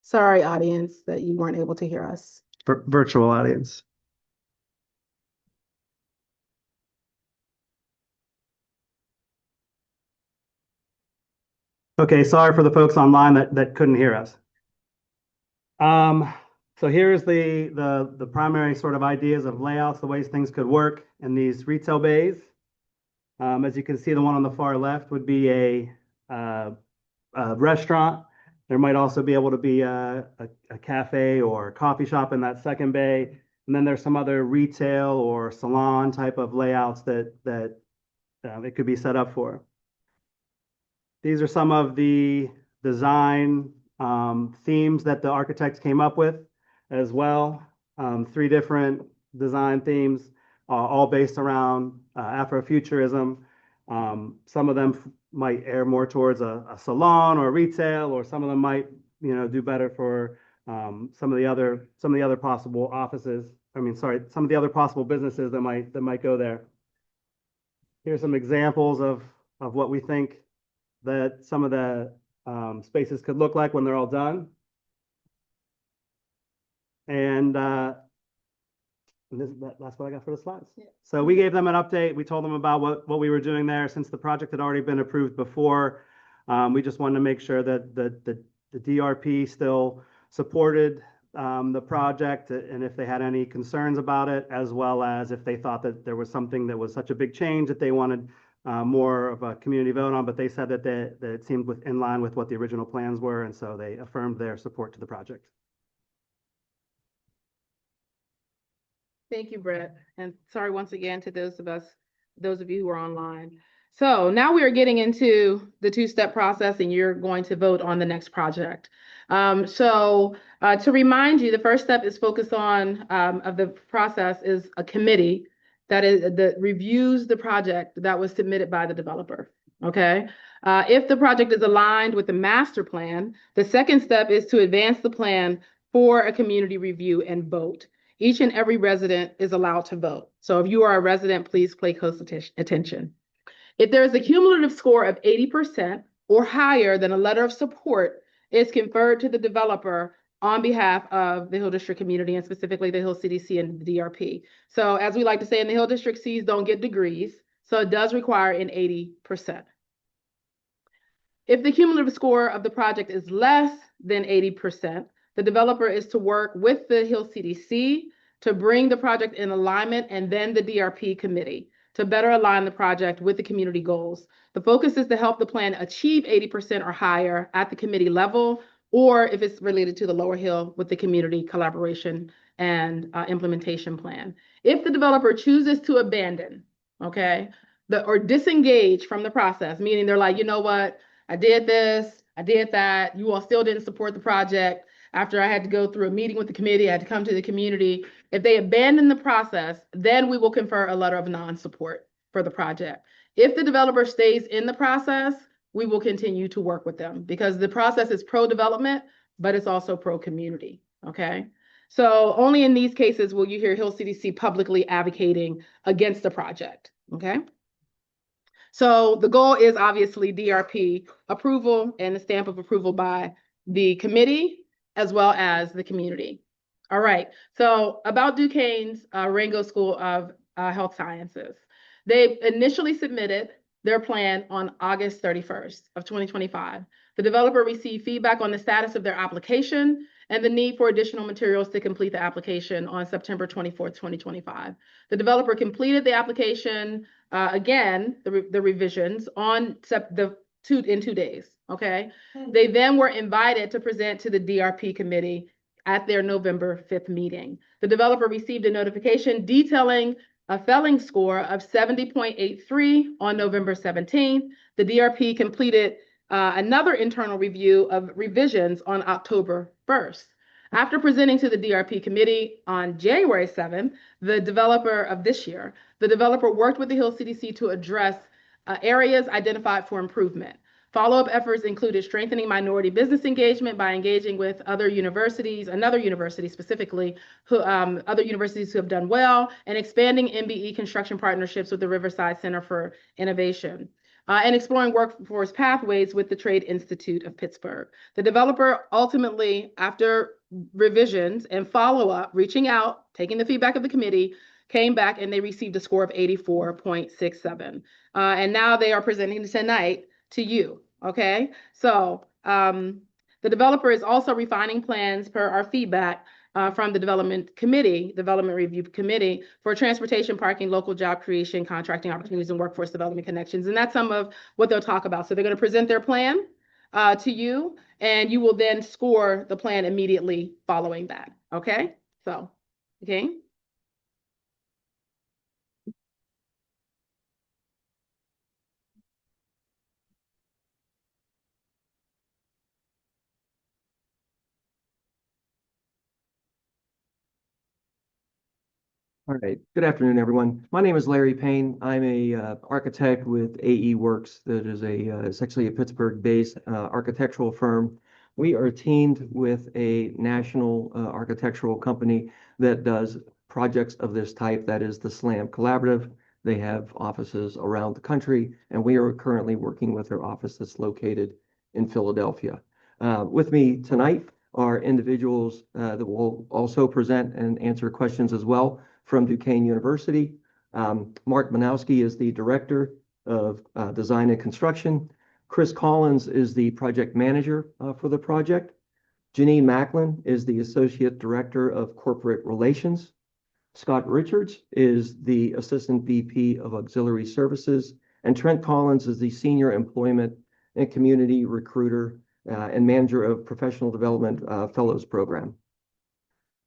Sorry, audience, that you weren't able to hear us. Virtual audience. Okay, sorry for the folks online that couldn't hear us. So here's the primary sort of ideas of layouts, the ways things could work in these retail bays. As you can see, the one on the far left would be a restaurant. There might also be able to be a cafe or coffee shop in that second bay. And then there's some other retail or salon type of layouts that it could be set up for. These are some of the design themes that the architects came up with as well. 3 different design themes, all based around Afrofuturism. Some of them might err more towards a salon or retail, or some of them might, do better for some of the other possible offices. Some of the other possible businesses that might go there. Here's some examples of what we think that some of the spaces could look like when they're all done. And that's what I got for the slides. Yeah. So we gave them an update. We told them about what we were doing there since the project had already been approved before. We just wanted to make sure that the DRP still supported the project, and if they had any concerns about it, as well as if they thought that there was something that was such a big change that they wanted more of a community vote on, but they said that it seemed in line with what the original plans were, and so they affirmed their support to the project. Thank you, Brett. And sorry once again to those of you who are online. So now we are getting into the 2-step process, and you're going to vote on the next project. To remind you, the first step is focused on of the process is a committee that reviews the project that was submitted by the developer. Okay. If the project is aligned with the master plan, the second step is to advance the plan for a community review and vote. Each and every resident is allowed to vote. So if you are a resident, please pay close attention. If there is a cumulative score of 80% or higher, then a letter of support is conferred to the developer on behalf of the Hill District community, and specifically the Hill CDC and the DRP. So as we like to say in the Hill District, Cs don't get degrees. So it does require an 80%. If the cumulative score of the project is less than 80%, the developer is to work with the Hill CDC to bring the project in alignment, and then the DRP committee to better align the project with the community goals. The focus is to help the plan achieve 80% or higher at the committee level, or if it's related to the Lower Hill, with the community collaboration and implementation plan. If the developer chooses to abandon, or disengage from the process, meaning they're like, you know what, I did this, I did that, you all still didn't support the project, after I had to go through a meeting with the committee, I had to come to the community. If they abandon the process, then we will confer a letter of non-support for the project. If the developer stays in the process, we will continue to work with them, because the process is pro-development, but it's also pro-community, okay? So only in these cases will you hear Hill CDC publicly advocating against the project, okay? So the goal is obviously DRP approval and the stamp of approval by the committee, as well as the community. All right, so about Duquesne's Rango School of Health Sciences. They initially submitted their plan on August 31st of 2025. The developer received feedback on the status of their application and the need for additional materials to complete the application on September 24th, 2025. The developer completed the application, again, the revisions on in 2 days, okay? They then were invited to present to the DRP committee at their November 5th meeting. The developer received a notification detailing a failing score of 70.83 on November 17th. The DRP completed another internal review of revisions on October 1st. After presenting to the DRP committee on January 7th, the developer worked with the Hill CDC to address areas identified for improvement. Follow-up efforts included strengthening minority business engagement by engaging with another university specifically, other universities who have done well, and expanding MBE construction partnerships with the Riverside Center for Innovation. and exploring workforce pathways with the Trade Institute of Pittsburgh. The developer ultimately, after revisions and follow-up, reaching out, taking the feedback of the committee, came back and they received a score of 84.67. And now they are presenting tonight to you, okay? So the developer is also refining plans per our feedback from the development review committee for transportation, parking, local job creation, contracting opportunities, and workforce development connections. And that's some of what they'll talk about. So they're going to present their plan to you, and you will then score the plan immediately following that. Okay? So, okay. All right. Good afternoon, everyone. My name is Larry Payne. I'm a architect with AE Works. That is it's actually a Pittsburgh-based architectural firm. We are teamed with a national architectural company that does projects of this type. That is the SLAM Collaborative. They have offices around the country, and we are currently working with their office that's located in Philadelphia. With me tonight are individuals that will also present and answer questions as well from Duquesne University. Mark Manowski is the Director of Design and Construction. Chris Collins is the Project Manager for the project. Janine Macklin is the Associate Director of Corporate Relations. Scott Richards is the Assistant VP of Auxiliary Services. And Trent Collins is the Senior Employment and Community Recruiter and Manager of Professional Development Fellows Program.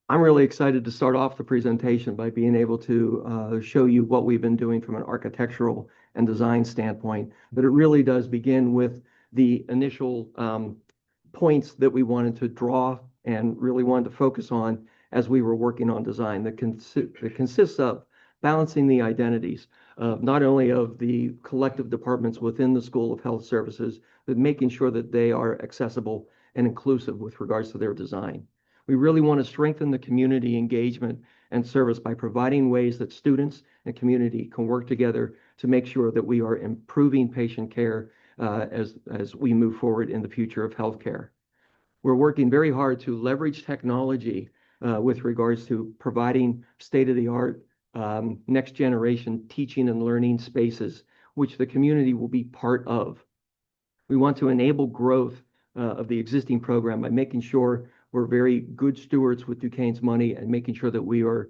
I'm really excited to start off the presentation by being able to show you what we've been doing from an architectural and design standpoint. But it really does begin with the initial points that we wanted to draw and really wanted to focus on as we were working on design. That consists of balancing the identities of not only of the collective departments within the School of Health Services, but making sure that they are accessible and inclusive with regards to their design. We really want to strengthen the community engagement and service by providing ways that students and community can work together to make sure that we are improving patient care as we move forward in the future of healthcare. We're working very hard to leverage technology with regards to providing state-of-the-art next generation teaching and learning spaces, which the community will be part of. We want to enable growth of the existing program by making sure we're very good stewards with Duquesne's money and making sure that we are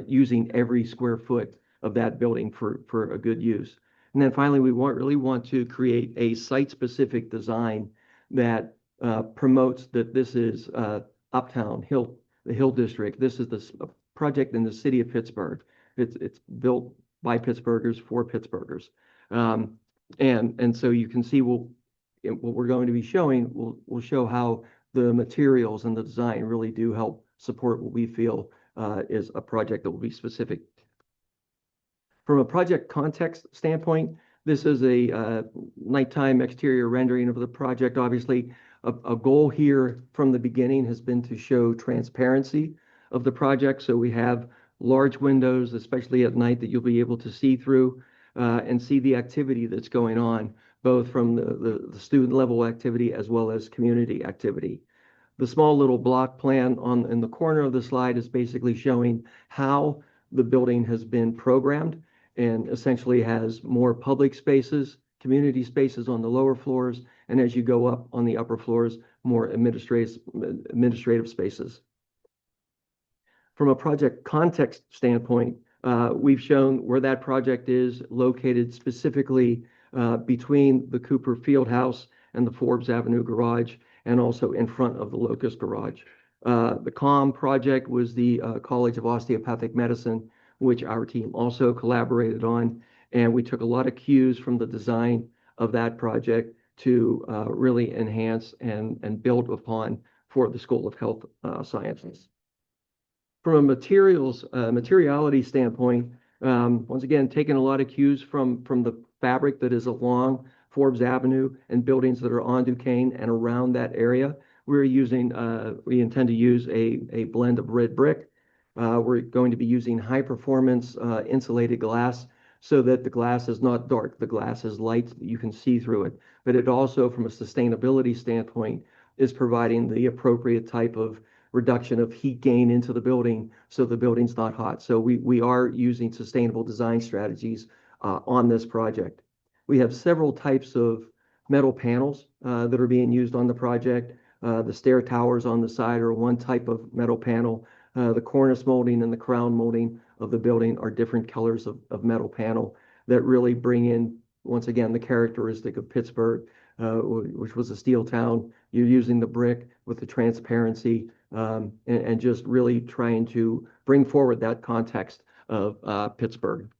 using every square foot of that building for a good use. And then finally, we really want to create a site-specific design that promotes that this is Uptown, the Hill District. This is the project in the city of Pittsburgh. It's built by Pittsburghers for Pittsburghers. And so you can see what we're going to be showing will show how the materials and the design really do help support what we feel is a project that will be specific. From a project context standpoint, this is a nighttime exterior rendering of the project. Obviously, a goal here from the beginning has been to show transparency of the project. So we have large windows, especially at night, that you'll be able to see through and see the activity that's going on, both from the student level activity as well as community activity. The small little block plan in the corner of the slide is basically showing how the building has been programmed and essentially has more public spaces, community spaces on the lower floors, and as you go up on the upper floors, more administrative spaces. From a project context standpoint, we've shown where that project is located specifically between the Cooper Fieldhouse and the Forbes Avenue Garage, and also in front of the Locust Garage. The COM project was the College of Osteopathic Medicine, which our team also collaborated on, and we took a lot of cues from the design of that project to really enhance and build upon for the School of Health Sciences. From a materiality standpoint, once again, taking a lot of cues from the fabric that is along Forbes Avenue and buildings that are on Duquesne and around that area. We intend to use a blend of red brick. We're going to be using high performance insulated glass so that the glass is not dark. The glass is light, you can see through it. But it also, from a sustainability standpoint, is providing the appropriate type of reduction of heat gain into the building so the building's not hot. So we are using sustainable design strategies on this project. We have several types of metal panels that are being used on the project. The stair towers on the side are one type of metal panel. The cornice molding and the crown molding of the building are different colors of metal panel that really bring in, once again, the characteristic of Pittsburgh, which was a steel town. You're using the brick with the transparency and just really trying to bring forward that context of Pittsburgh.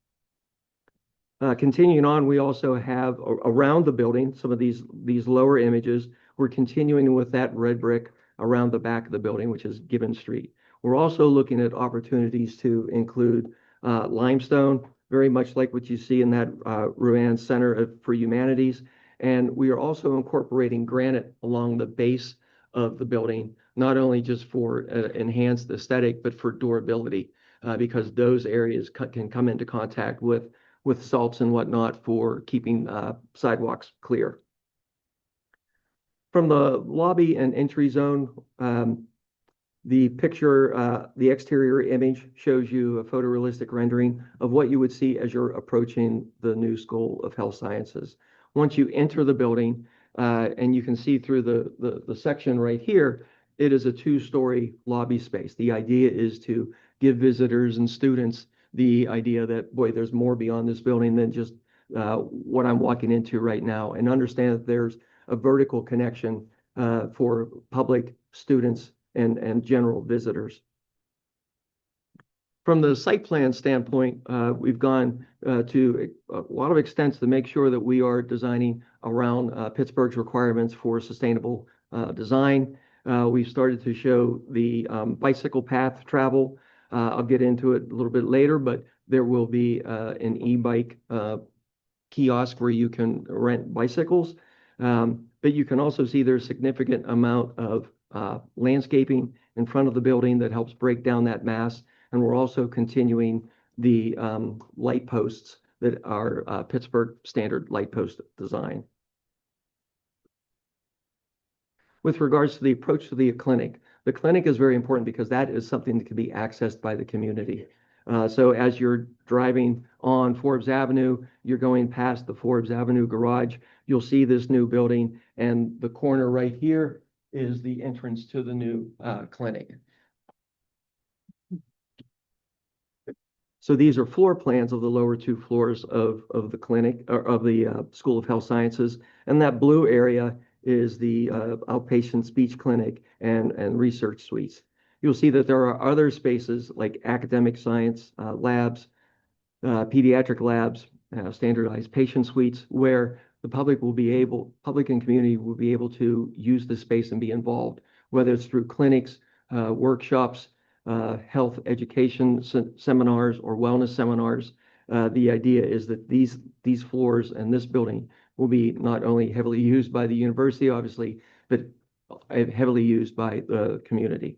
Continuing on, we also have around the building, some of these lower images, we're continuing with that red brick around the back of the building, which is Gibbon Street. We're also looking at opportunities to include limestone, very much like what you see in that Ruan Center for Humanities. And we are also incorporating granite along the base of the building, not only just for enhanced aesthetic, but for durability, because those areas can come into contact with salts and whatnot for keeping sidewalks clear. From the lobby and entry zone, the picture, the exterior image shows you a photorealistic rendering of what you would see as you're approaching the new School of Health Sciences. Once you enter the building, and you can see through the section right here, it is a two-story lobby space. The idea is to give visitors and students the idea that, boy, there's more beyond this building than just what I'm walking into right now, and understand that there's a vertical connection for public, students, and general visitors. From the site plan standpoint, we've gone to a lot of extents to make sure that we are designing around Pittsburgh's requirements for sustainable design. We've started to show the bicycle path travel. I'll get into it a little bit later, but there will be an e-bike kiosk where you can rent bicycles. But you can also see there's a significant amount of landscaping in front of the building that helps break down that mass. And we're also continuing the light posts that are Pittsburgh standard light post design. With regards to the approach to the clinic is very important because that is something that can be accessed by the community. So as you're driving on Forbes Avenue, you're going past the Forbes Avenue garage, you'll see this new building, and the corner right here is the entrance to the new clinic. So these are floor plans of the lower two floors of the clinic, or of the School of Health Sciences. And that blue area is the outpatient speech clinic and research suites. You'll see that there are other spaces like academic science labs, pediatric labs, standardized patient suites, where the public and community will be able to use the space and be involved, whether it's through clinics, workshops, health education seminars, or wellness seminars. The idea is that these floors and this building will be not only heavily used by the university, obviously, but heavily used by the community.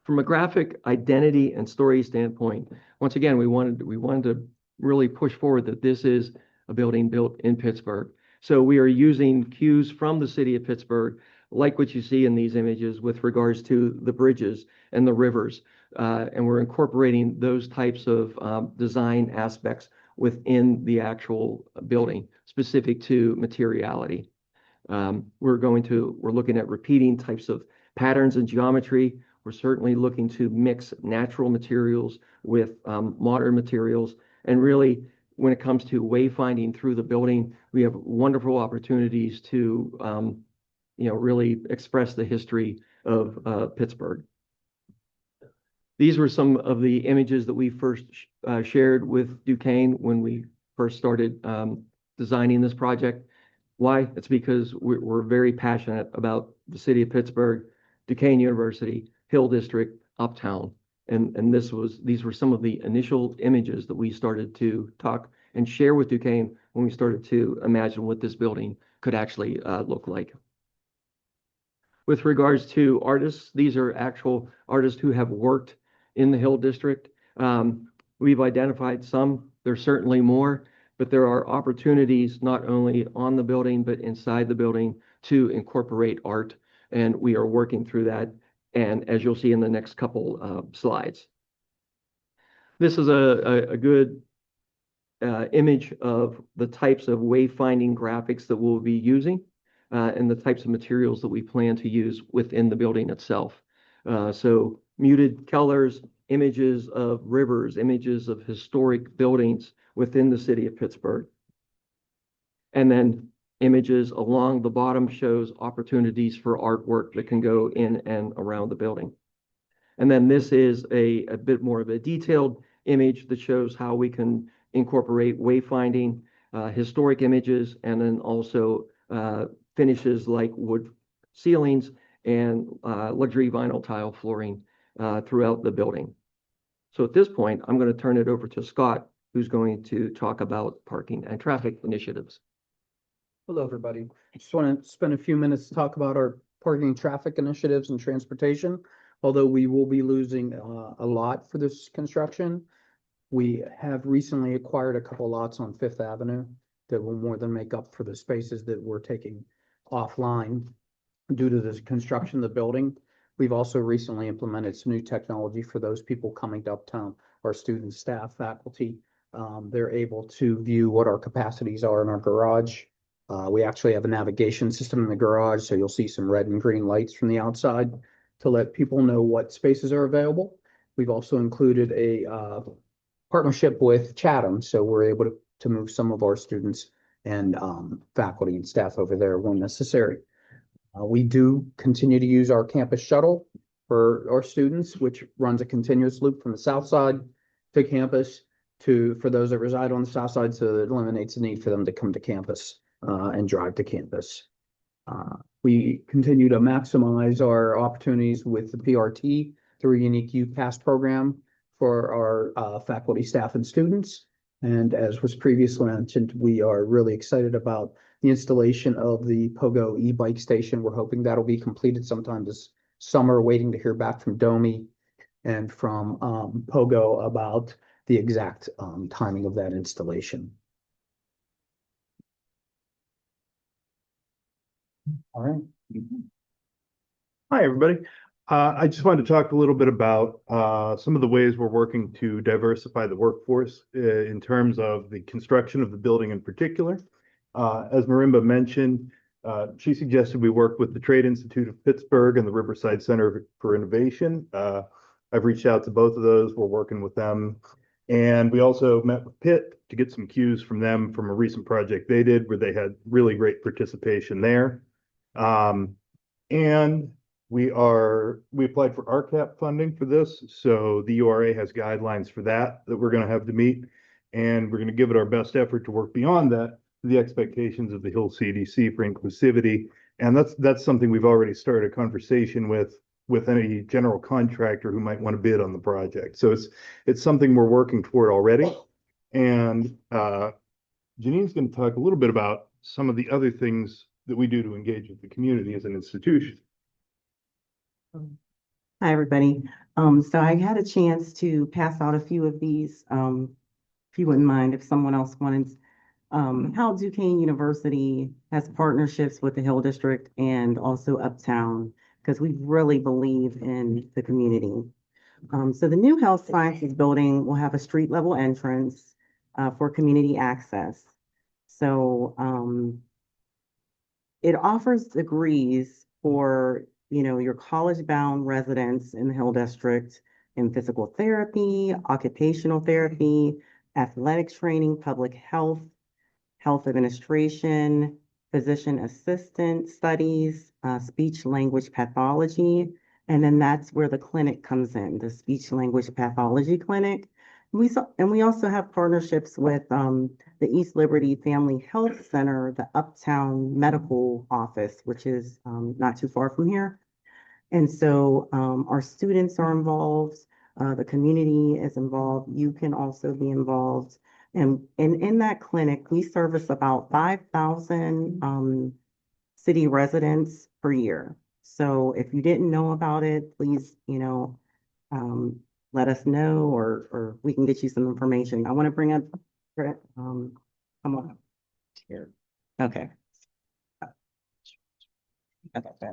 From a graphic identity and story standpoint, once again, we wanted to really push forward that this is a building built in Pittsburgh. So we are using cues from the city of Pittsburgh, like what you see in these images with regards to the bridges and the rivers. And we're incorporating those types of design aspects within the actual building, specific to materiality. We're looking at repeating types of patterns and geometry. We're certainly looking to mix natural materials with modern materials. And really, when it comes to wayfinding through the building, we have wonderful opportunities to really express the history of Pittsburgh. These were some of the images that we first shared with Duquesne when we first started designing this project. Why? It's because we're very passionate about the city of Pittsburgh, Duquesne University, Hill District, Uptown. And these were some of the initial images that we started to talk and share with Duquesne when we started to imagine what this building could actually look like. With regards to artists, these are actual artists who have worked in the Hill District. We've identified some There's certainly more, but there are opportunities not only on the building, but inside the building to incorporate art. And we are working through that. And as you'll see in the next couple slides, this is a good image of the types of wayfinding graphics that we'll be using and the types of materials that we plan to use within the building itself. So muted colors, images of rivers, images of historic buildings within the city of Pittsburgh. And then images along the bottom shows opportunities for artwork that can go in and around the building. And then this is a bit more of a detailed image that shows how we can incorporate wayfinding, historic images, and then also finishes like wood ceilings and luxury vinyl tile flooring throughout the building. So at this point, I'm going to turn it over to Scott, who's going to talk about parking and traffic initiatives. Hello, everybody. I just want to spend a few minutes to talk about our parking, traffic initiatives and transportation. Although we will be losing a lot for this construction, we have recently acquired a couple lots on Fifth Avenue that will more than make up for the spaces that we're taking offline due to this construction of the building. We've also recently implemented some new technology for those people coming to Uptown, our students, staff, faculty. They're able to view what our capacities are in our garage. We actually have a navigation system in the garage, so you'll see some red and green lights from the outside to let people know what spaces are available. We've also included a partnership with Chatham, so we're able to move some of our students and faculty and staff over there when necessary. We do continue to use our campus shuttle for our students, which runs a continuous loop from the south side to campus for those that reside on the south side, so that eliminates the need for them to come to campus and drive to campus. We continue to maximize our opportunities with the PRT through a unique UPass program for our faculty, staff, and students. And as was previously mentioned, we are really excited about the installation of the Pogo e-bike station. We're hoping that'll be completed sometime this summer, waiting to hear back from DOMI and from Pogo about the exact timing of that installation. All right. Hi, everybody. I just wanted to talk a little bit about some of the ways we're working to diversify the workforce in terms of the construction of the building in particular. As Marimba mentioned, she suggested we work with the Trade Institute of Pittsburgh and the Riverside Center for Innovation. I've reached out to both of those. We're working with them. And we also met with Pitt to get some cues from them from a recent project they did where they had really great participation there. And we applied for RCAP funding for this. So the URA has guidelines for that we're going to have to meet. And we're going to give it our best effort to work beyond that, the expectations of the Hill CDC for inclusivity. And that's something we've already started a conversation with any general contractor who might want to bid on the project. So it's something we're working toward already. And Janine's going to talk a little bit about some of the other things that we do to engage with the community as an institution. Hi, everybody. So I had a chance to pass out a few of these, if you wouldn't mind, if someone else wanted. How Duquesne University has partnerships with the Hill District and also Uptown, because we really believe in the community. So the new Health Sciences building will have a street level entrance for community access. So it offers degrees for your college-bound residents in the Hill District in physical therapy, occupational therapy, athletic training, public health, health administration, physician assistant studies, speech language pathology, and then that's where the clinic comes in, the speech language pathology clinic. We also have partnerships with the East Liberty Family Health Center, the Uptown Medical Office, which is not too far from here. And so our students are involved, the community is involved, you can also be involved. And in that clinic, we service about 5,000 city residents per year. So if you didn't know about it, please, let us know or we can get you some information. I want to bring up Brett, come on. Here. Okay. Okay.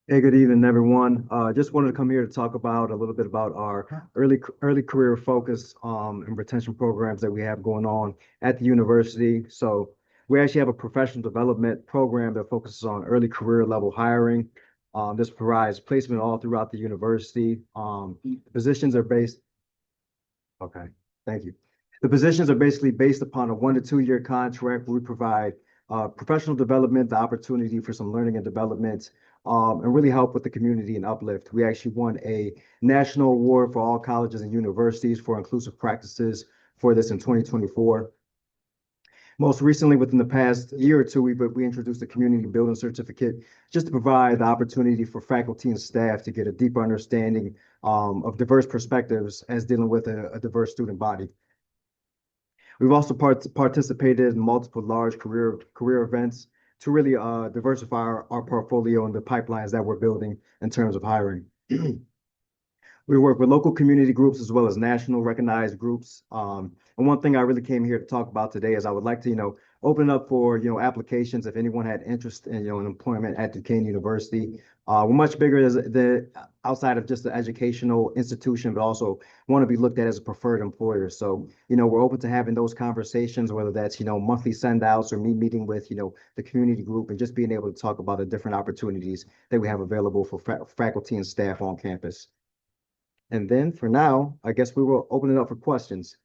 Hey, good evening, everyone. Just wanted to come here to talk about a little bit about our early career focus and retention programs that we have going on at the university. So we actually have a professional development program that focuses on early career level hiring. This provides placement all throughout the university. Positions are based. Okay, thank you. The positions are basically based upon a 1 to 2 year contract where we provide professional development, the opportunity for some learning and development, and really help with the community and uplift. We actually won a national award for all colleges and universities for inclusive practices for this in 2024. Most recently, within the past year or two, we introduced a community building certificate just to provide the opportunity for faculty and staff to get a deeper understanding of diverse perspectives as dealing with a diverse student body. We've also participated in multiple large career events to really diversify our portfolio and the pipelines that we're building in terms of hiring. We work with local community groups as well as national recognized groups. And one thing I really came here to talk about today is I would like to, open up for, applications if anyone had interest in, in employment at Duquesne University. We're much bigger as outside of just the educational institution, but also want to be looked at as a preferred employer. So, we're open to having those conversations, whether that's, monthly send outs or me meeting with, the community group and just being able to talk about the different opportunities that we have available for faculty and staff on campus. And then for now, I guess we will open it up for questions.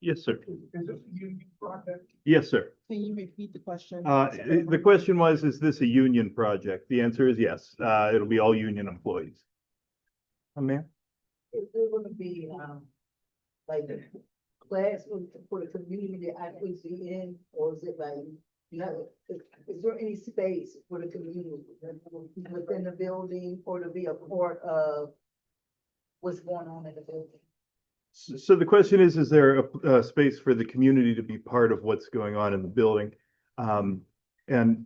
Yes, sir. Is this a union project? Yes, sir. Can you repeat the question? The question was, is this a union project? The answer is yes. It'll be all union employees. Ma'am? Is there gonna be, like a class for the community to actually see in, or is it like, is there any space for the community within the building or to be a part of what's going on in the building? So the question is there a space for the community to be part of what's going on in the building? And,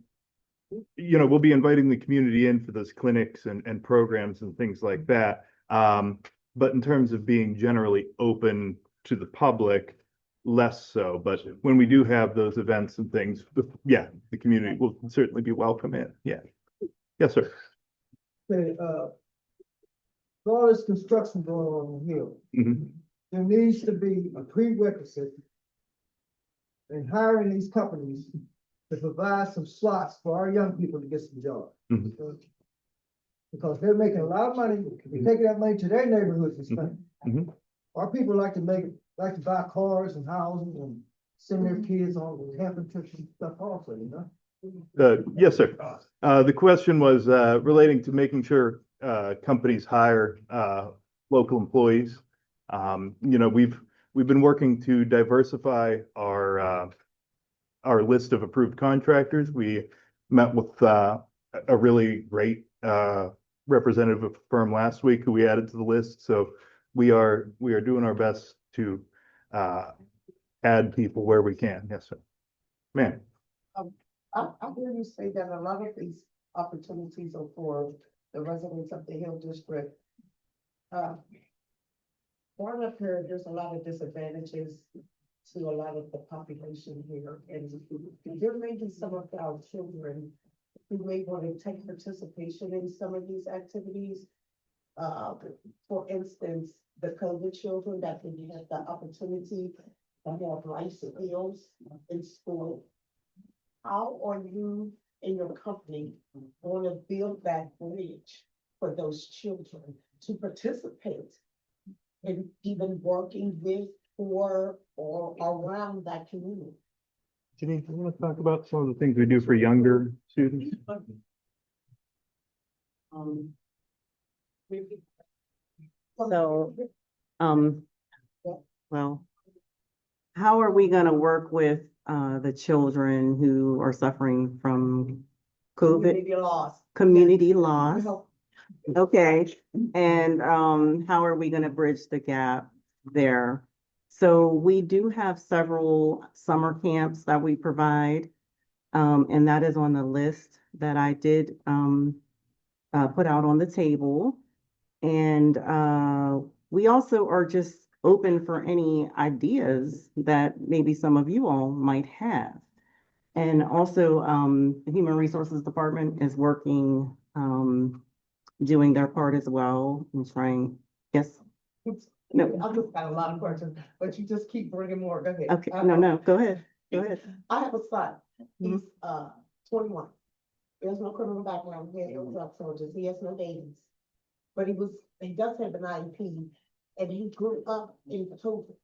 we'll be inviting the community in for those clinics and programs and things like that. But in terms of being generally open to the public, less so. But when we do have those events and things, yeah, the community will certainly be welcome in. Yeah. Yes, sir. Okay, all this construction going on here, Mhm. there needs to be a prerequisite in hiring these companies to provide some slots for our young people to get some jobs. Mhm. Because they're making a lot of money, they're taking that money to their neighborhoods and stuff. Mhm. Our people like to buy cars and houses and send their kids on camping trips and stuff also, Yes, sir. The question was relating to making sure companies hire local employees. We've been working to diversify our list of approved contractors. We met with a really great representative of the firm last week who we added to the list. So we are doing our best to add people where we can. Yes, sir. Ma'am. I hear you say that a lot of these opportunities are for the residents of the Hill District. Growing up here, there's a lot of disadvantages to a lot of the population here, and there may be some of our children who may want to take participation in some of these activities. For instance, the COVID children that didn't have the opportunity to have life skills in school. How are you and your company going to build that bridge for those children to participate in even working with or around that community? Janine, you want to talk about some of the things we do for younger students? So, well, how are we gonna work with the children who are suffering from COVID? Maybe lost. Community loss? Okay, and how are we gonna bridge the gap there? So we do have several summer camps that we provide. And that is on the list that I did, put out on the table. And, we also are just open for any ideas that maybe some of you all might have. And also, the Human Resources Department is working, doing their part as well and trying, yes, No. I just got a lot of questions, but you just keep bringing more. Go ahead. okay, no, go ahead, go ahead. I have a son. He's 21. He has no criminal background. He has no drug charges. He has no babies. But he does have an IEP, and he grew up in Potomac.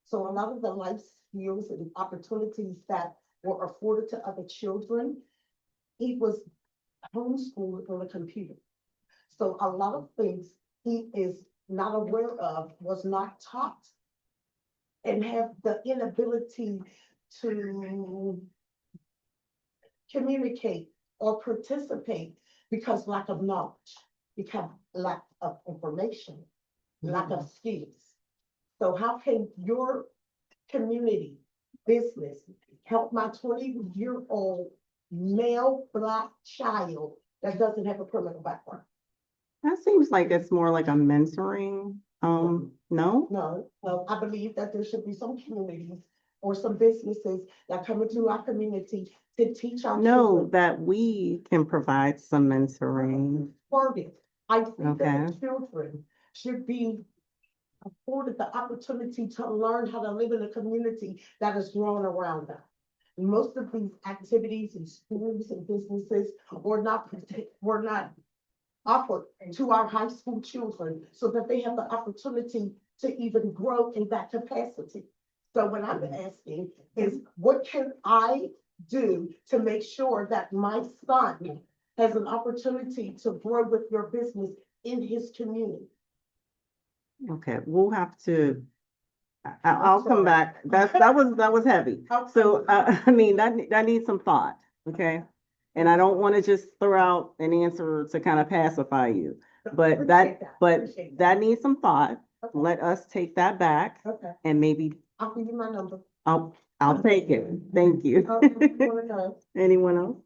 So a lot of the life skills and opportunities that were afforded to other children, he was homeschooled on a computer. So a lot of things he is not aware of, was not taught, and have the inability to communicate or participate because lack of knowledge, because lack of information, lack of skills. So how can your community business help my 20-year-old male Black child that doesn't have a criminal background? That seems like it's more like a mentoring, no? No, I believe that there should be some communities or some businesses that come into our community to teach our No, children. that we can provide some mentoring. Wording. I think that Okay. children should be afforded the opportunity to learn how to live in a community that is growing around them. Most of these activities in schools and businesses were not offered to our high school children so that they have the opportunity to even grow in that capacity. So what I'm asking is, what can I do to make sure that my son has an opportunity to grow with your business in his community? Okay, we'll have to, I'll come sorry. back. That was heavy. So, I mean, that needs some thought, okay? And I don't want to just throw out an answer to kind of pacify you, but Appreciate that needs some thought. Okay. Let us take that back Okay, and maybe I'll give you my number. I'll take it. Thank you. You wanna know? Anyone else?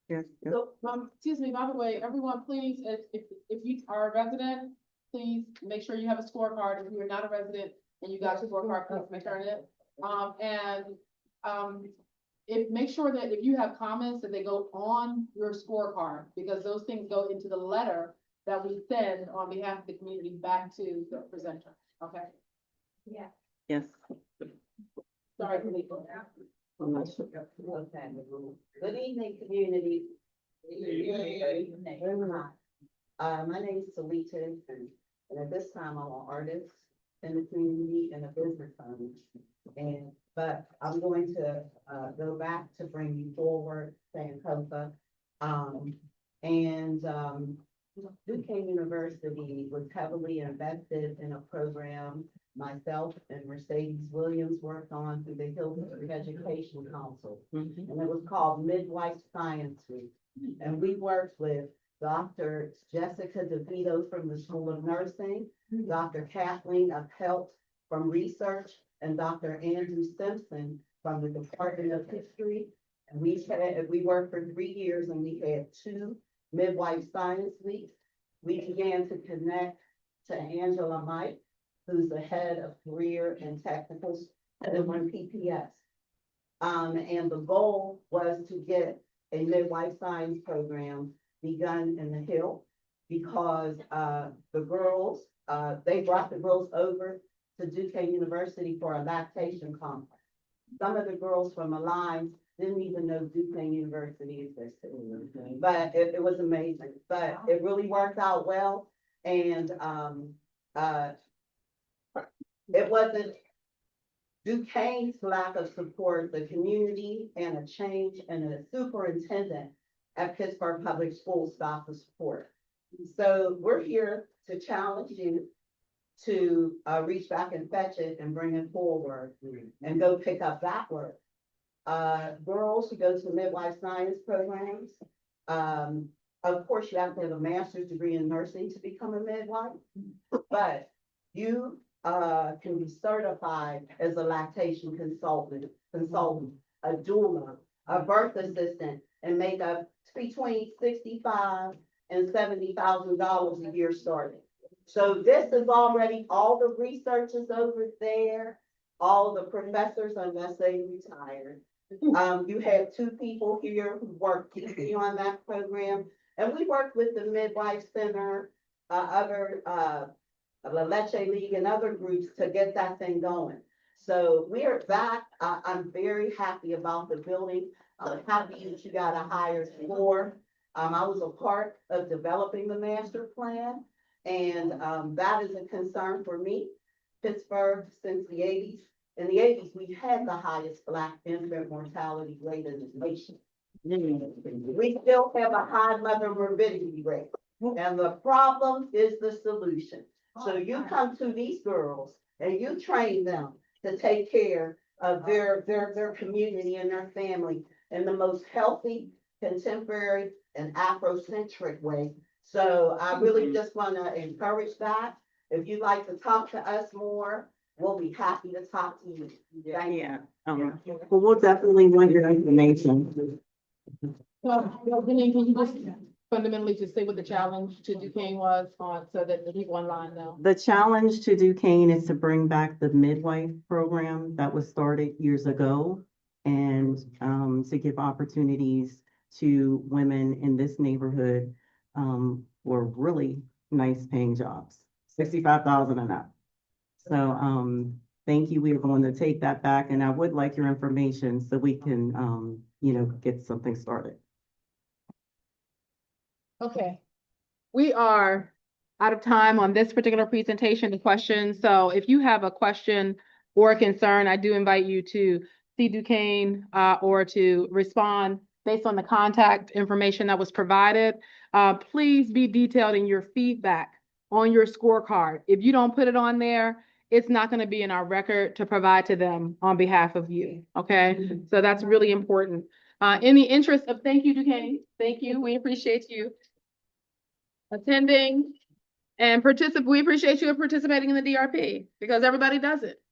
Yes, yes. So, excuse me, by the way, everyone, please, if you are a resident, please make sure you have a scorecard. If you are not a resident and you got your scorecard, please return it. Make sure that if you have comments, that they go on your scorecard, because those things go into the letter that we send on behalf of the community back to the presenter, okay? Yes. Sorry, Khalifa. I'm not sure. Good evening, community. My name is Salita, and at this time, I'm an artist in the community and a business owner. But I'm going to go back to bring you forward, Sankofa. Duquesne University was heavily invested in a program myself and Mercedes Williams worked on through the Hill District Education Council. And it was called Midwife Science Week. And we worked with Dr. Jessica DeVito from the School of Nursing, Dr. Kathleen Uphelt from Research, and Dr. Andrew Simpson from the Department of History. And we worked for 3 years, and we had 2 Midwife Science Weeks. We began to connect to Angela Mike, who's the head of career and technical over in PPS. And the goal was to get a midwife science program begun in the Hill, because the girls, they brought the girls over to Duquesne University for a lactation conference. Some of the girls from Alliance didn't even know Duquesne University existed, but it was amazing. But it really worked out well, and it wasn't Duquesne's lack of support, the community and a change and a superintendent at Pittsburgh Public Schools stopped the support. So we're here to challenge you to reach back and fetch it and bring it forward and go pick up that work. Girls who go to midwife science programs, of course, you have to have a master's degree in nursing to become a midwife, but you can be certified as a lactation consultant, a doula, a birth assistant and make up between $65,000 and $70,000 a year starting. So this is already, all the research is over there, all the professors, unless they retired. You have 2 people here who work deeply on that program, and we work with the Midwife Center, other, La Leche League and other groups to get that thing going. So we're back. I'm very happy about the building. I'm happy that you got a higher floor. I was a part of developing the master plan, and that is a concern for me. Pittsburgh, since the 80s, in the 80s, we had the highest Black infant mortality rate in the nation. We still have a high mother morbidity rate, and the problem is the solution. So you come to these girls and you train them to take care of their community and their family in the most healthy, contemporary, and Afrocentric way. So I really just want to encourage that. If you'd like to talk to us more, we'll be happy to talk to you. Thank you. Yeah, well, we'll definitely want your information. Well, Janine, can you just fundamentally just say what the challenge to Duquesne was on, so that the people online know? The challenge to Duquesne is to bring back the midwife program that was started years ago, and to give opportunities to women in this neighborhood for really nice paying jobs, 65,000 and up. So thank you. We are going to take that back, and I would like your information so we can get something started. Okay, we are out of time on this particular presentation and questions. So if you have a question or a concern, I do invite you to see Duquesne or to respond based on the contact information that was provided. Please be detailed in your feedback on your scorecard. If you don't put it on there, it's not going to be in our record to provide to them on behalf of you. Okay, so that's really important. In the interest of, thank you, Duquesne. Thank you. We appreciate you attending and we appreciate you participating in the DRP, because everybody does it.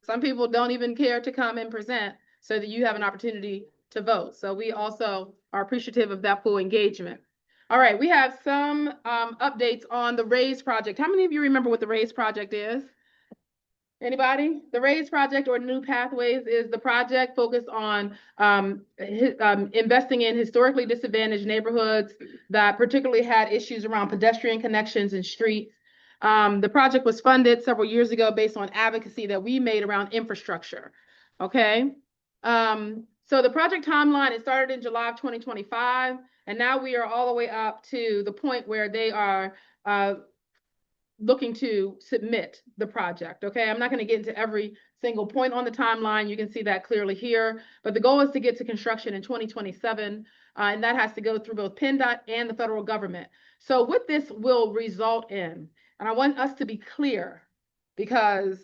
Some people don't even care to come and present so that you have an opportunity to vote. So we also are appreciative of that full engagement. All right, we have some updates on the RAISE project. How many of you remember what the RAISE project is? Anybody? The RAISE project, or New Pathways, is the project focused on investing in historically disadvantaged neighborhoods that particularly had issues around pedestrian connections and streets. The project was funded several years ago based on advocacy that we made around infrastructure. Okay. So the project timeline, it started in July of 2025, and now we are all the way up to the point where they are looking to submit the project. Okay, I'm not going to get into every single point on the timeline. You can see that clearly here, but the goal is to get to construction in 2027, and that has to go through both PennDOT and the federal government. So what this will result in, and I want us to be clear, because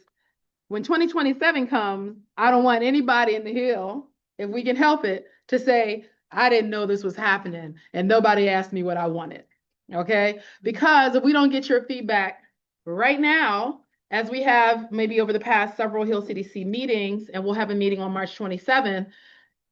when 2027 comes, I don't want anybody in the Hill, if we can help it, to say, I didn't know this was happening and nobody asked me what I wanted. Okay, because if we don't get your feedback right now, as we have maybe over the past several Hill CDC meetings, and we'll have a meeting on March 27,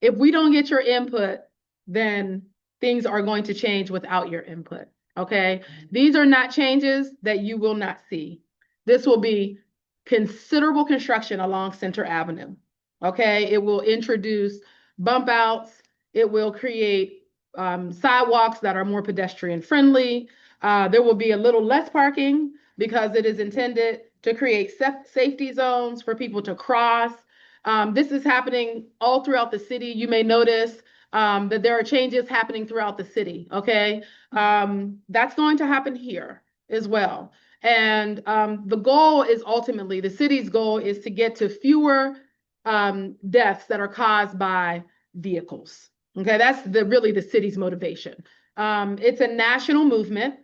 if we don't get your input, then things are going to change without your input. Okay, these are not changes that you will not see. This will be considerable construction along Center Avenue. Okay, it will introduce bump outs. It will create sidewalks that are more pedestrian friendly. There will be a little less parking because it is intended to create safety zones for people to cross. This is happening all throughout the city. You may notice that there are changes happening throughout the city. Okay, that's going to happen here as well. And the goal is ultimately, the city's goal is to get to fewer deaths that are caused by vehicles. Okay, that's really the city's motivation. It's a national movement.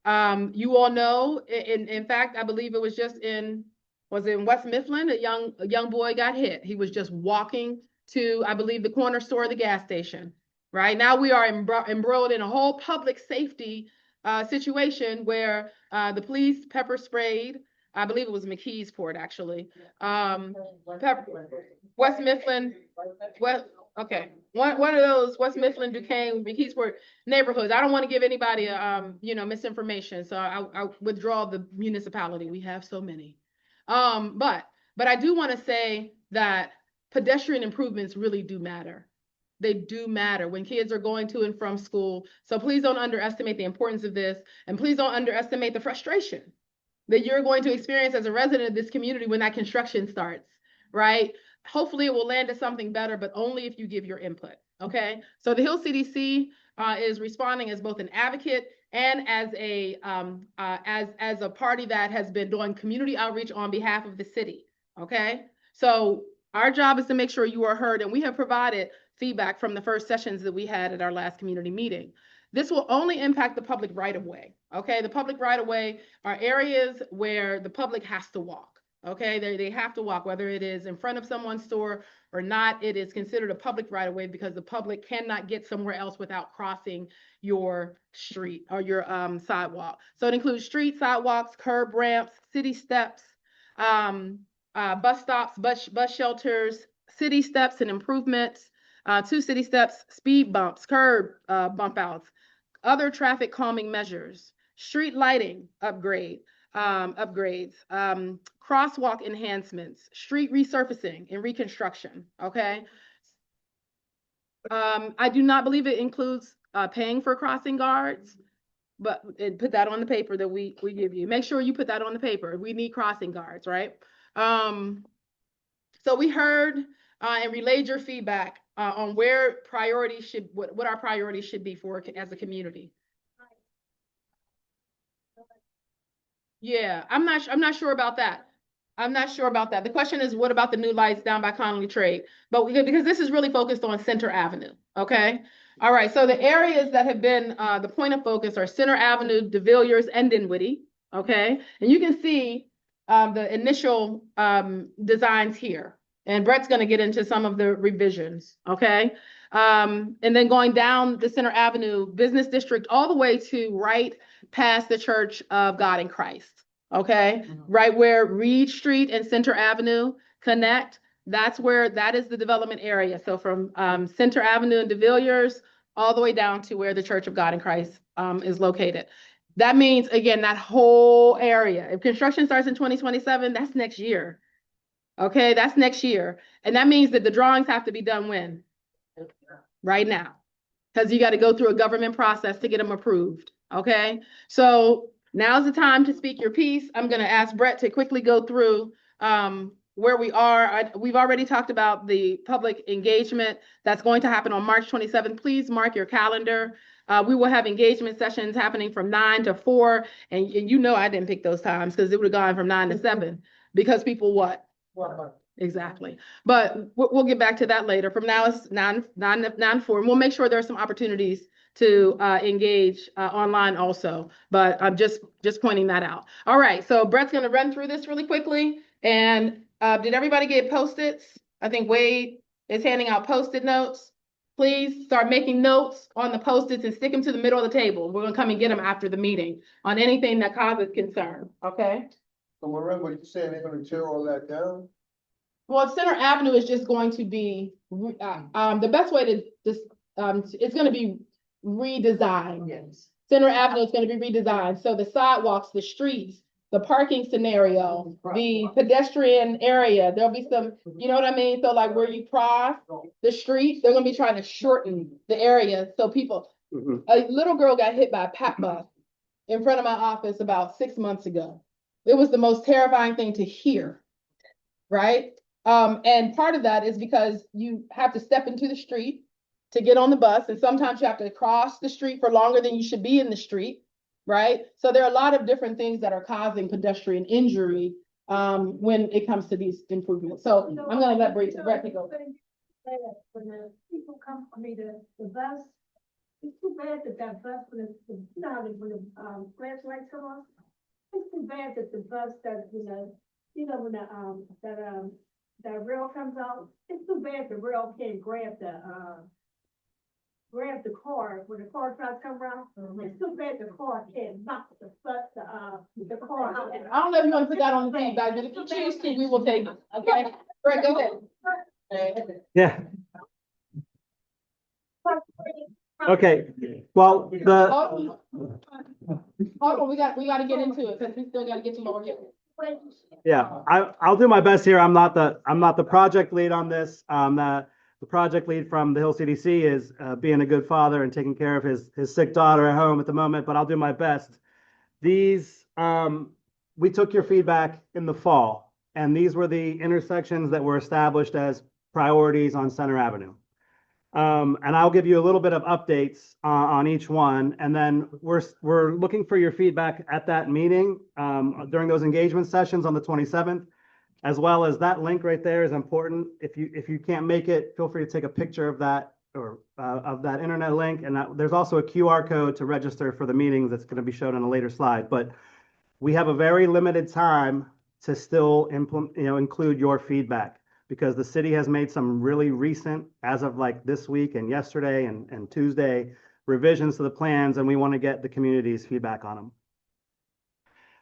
You all know, in fact, I believe it was just in West Mifflin, a young boy got hit. He was just walking to, I believe, the corner store or the gas station. Right now we are embroiled in a whole public safety situation where the police pepper sprayed, I believe it was McKeesport actually. West Mifflin, Okay, one of those West Mifflin, Duquesne, McKeesport neighborhoods. I don't want to give anybody misinformation, so I withdraw the municipality. We have so many. But I do want to say that pedestrian improvements really do matter. They do matter when kids are going to and from school. So please don't underestimate the importance of this, and please don't underestimate the frustration that you're going to experience as a resident of this community when that construction starts, right? Hopefully it will land to something better, but only if you give your input, okay? So the Hill CDC is responding as both an advocate and as a party that has been doing community outreach on behalf of the city, okay? So our job is to make sure you are heard, and we have provided feedback from the first sessions that we had at our last community meeting. This will only impact the public right of way, okay? The public right of way are areas where the public has to walk, okay? They have to walk, whether it is in front of someone's store or not. It is considered a public right of way because the public cannot get somewhere else without crossing your street or your sidewalk. So it includes streets, sidewalks, curb ramps, city steps, bus stops, bus shelters, city steps and improvements, 2 city steps, speed bumps, curb bump outs, other traffic calming measures, street lighting upgrades, crosswalk enhancements, street resurfacing and reconstruction, okay? I do not believe it includes paying for crossing guards, but put that on the paper that we give you. Make sure you put that on the paper. We need crossing guards, right? So we heard and relayed your feedback on where priorities should, what our priorities should be for as a community. Yeah, I'm not sure about that. I'm not sure about that. The question is, what about the new lights down by Connolly Trade? But because this is really focused on Center Avenue, okay? All right, so the areas that have been the point of focus are Center Avenue, DeVilliers, and Dinwiddie, okay? And you can see the initial designs here. And Brett's gonna get into some of the revisions, okay? And then going down the Center Avenue Business District all the way to right past the Church of God in Christ, okay? Right where Reed Street and Center Avenue connect, that is the development area. So from Center Avenue and DeVilliers all the way down to where the Church of God in Christ is located. That means, again, that whole area. If construction starts in 2027, that's next year. Okay, that's next year. And that means that the drawings have to be done when? Right now. Because you got to go through a government process to get them approved. Okay, so now's the time to speak your piece. I'm going to ask Brett to quickly go through where we are. We've already talked about the public engagement that's going to happen on March 27th. Please mark your calendar. We will have engagement sessions happening from 9 to 4. And you know I didn't pick those times because it would have gone from 9 to 7 because people what? Exactly. But we'll get back to that later. From now it's 9 to 4. And we'll make sure there are some opportunities to engage online also. But I'm just pointing that out. All right. So Brett's going to run through this really quickly. And did everybody get Post-its? I think Wade is handing out Post-it notes. Please start making notes on the Post-its and stick them to the middle of the table. We're going to come and get them after the meeting on anything that causes concern. Okay? So remember, you saying they're gonna tear all that down? Well, Center Avenue is just going to be, the best way to just, it's going to be redesigned. Yes. Center Avenue is going to be redesigned. So the sidewalks, the streets, the parking scenario, the pedestrian area, there'll be some, you know what I mean? So like where you cross the street, they're going to be trying to shorten the area. So people, a little girl got hit by a PAP bus in front of my office about 6 months ago. It was the most terrifying thing to hear, right? And part of that is because you have to step into the street to get on the bus. And sometimes you have to cross the street for longer than you should be in the street, right? So there are a lot of different things that are causing pedestrian injury when it comes to these improvements. So I'm going to let Brett go. When the people come, the bus, it's too bad that bus, when the flashlights come on, it's too bad that the bus that, when that rail comes out, it's too bad the rail can't grab the car, when the car tries to come around. It's too bad the car can't knock the car out. I don't know if you want to put that on the feedback, but if you choose to, we will take it. Okay, Brett, go ahead. Yeah. Okay, well, the, Hold on, we gotta get into it, because we still gotta get to Lower Hill. yeah, I'll do my best here. I'm not the project lead on this. The project lead from the Hill CDC is being a good father and taking care of his sick daughter at home at the moment, but I'll do my best. These, we took your feedback in the fall, and these were the intersections that were established as priorities on Center Avenue. And I'll give you a little bit of updates on each one, and then we're looking for your feedback at that meeting during those engagement sessions on the 27th, as well as that link right there is important. If you can't make it, feel free to take a picture of that or of that internet link, and there's also a QR code to register for the meetings that's going to be shown on a later slide. But we have a very limited time to still include your feedback, because the city has made some really recent, as of like this week and yesterday and Tuesday, revisions to the plans, and we want to get the community's feedback on them.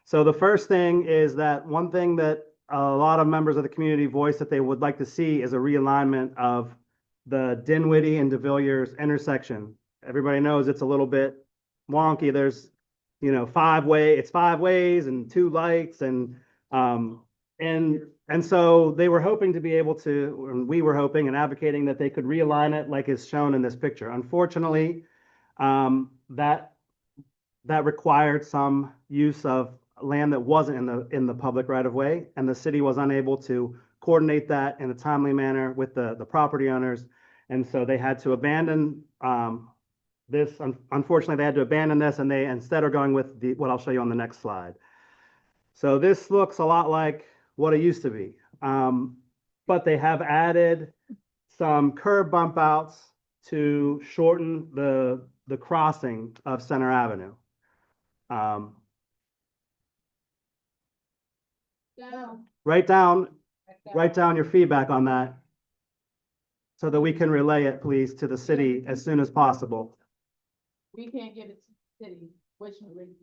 So the first thing is that one thing that a lot of members of the community voiced that they would like to see is a realignment of the Dinwiddie and DeVilliers intersection. Everybody knows it's a little bit wonky. There's, it's 5 ways and 2 lights and so they were hoping to be able to, and we were hoping and advocating that they could realign it like is shown in this picture. Unfortunately, that required some use of land that wasn't in the public right of way, and the city was unable to coordinate that in a timely manner with the property owners, and so they had to abandon this. Unfortunately, they had to abandon this, and they instead are going with what I'll show you on the next slide. So this looks a lot like what it used to be. But they have added some curb bump outs to shorten the crossing of Center Avenue. Write down your feedback on that so that we can relay it, please, to the city as soon as possible. We can't give it to the city, which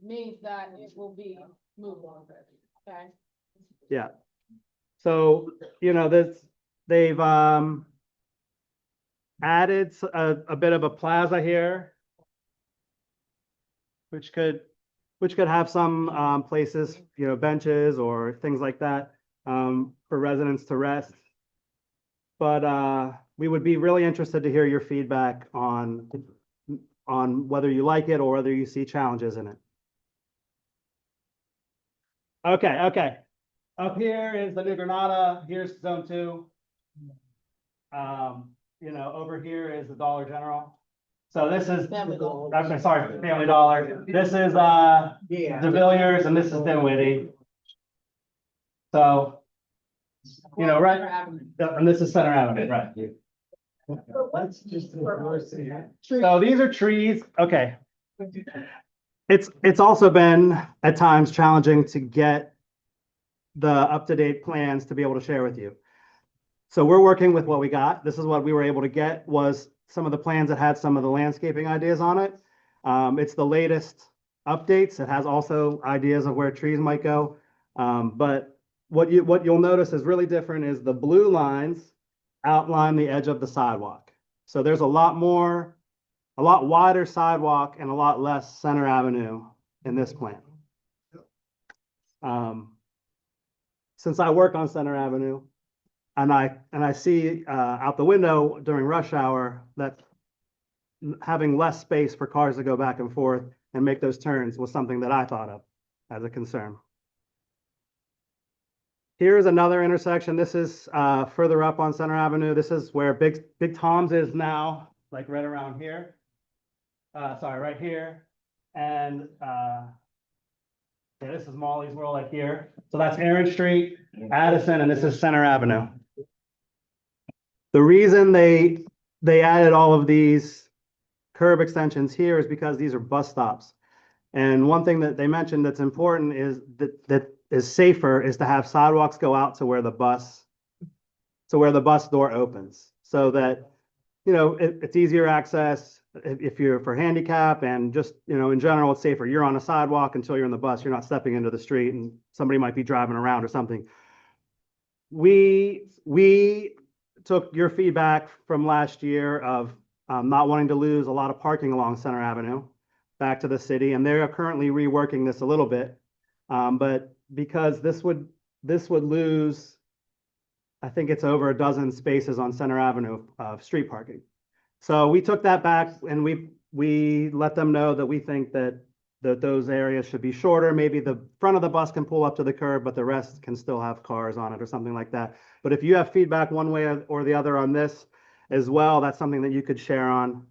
means that it will be moved on, okay? Yeah. So, they've added a bit of a plaza here, which could have some places, benches or things like that for residents to rest. But we would be really interested to hear your feedback on whether you like it or whether you see challenges in it. Okay. Up here is the New Granada. Here's Zone 2. Over here is the Dollar General. So this is Family Dollar. I'm sorry, Family Dollar. This is DeVilliers, and this is Dinwiddie. So, right, and this is Center Avenue, right? So these are trees. Okay. It's also been at times challenging to get the up-to-date plans to be able to share with you. So we're working with what we got. This is what we were able to get, was some of the plans that had some of the landscaping ideas on it. It's the latest updates. It has also ideas of where trees might go. But what you'll notice is really different is the blue lines outline the edge of the sidewalk. So there's a lot wider sidewalk and a lot less Center Avenue in this plan. Since I work on Center Avenue, and I see out the window during rush hour that having less space for cars to go back and forth and make those turns was something that I thought of as a concern. Here's another intersection. This is further up on Center Avenue. This is where Big Tom's is now, like right around here. Right here. And this is Molly's World right here. So that's Aaron Street, Addison, and this is Center Avenue. The reason they added all of these curb extensions here is because these are bus stops. And one thing that they mentioned that's important is that is safer is to have sidewalks go out to where the bus door opens, so that it's easier access if you're for handicap, and just in general it's safer. You're on a sidewalk until you're in the bus. You're not stepping into the street and somebody might be driving around or something. We took your feedback from last year of not wanting to lose a lot of parking along Center Avenue back to the city, and they're currently reworking this a little bit. But because this would lose, I think it's over a dozen spaces on Center Avenue of street parking. So we took that back and we let them know that we think that those areas should be shorter. Maybe the front of the bus can pull up to the curb, but the rest can still have cars on it or something like that. But if you have feedback one way or the other on this as well, that's something that you could share on.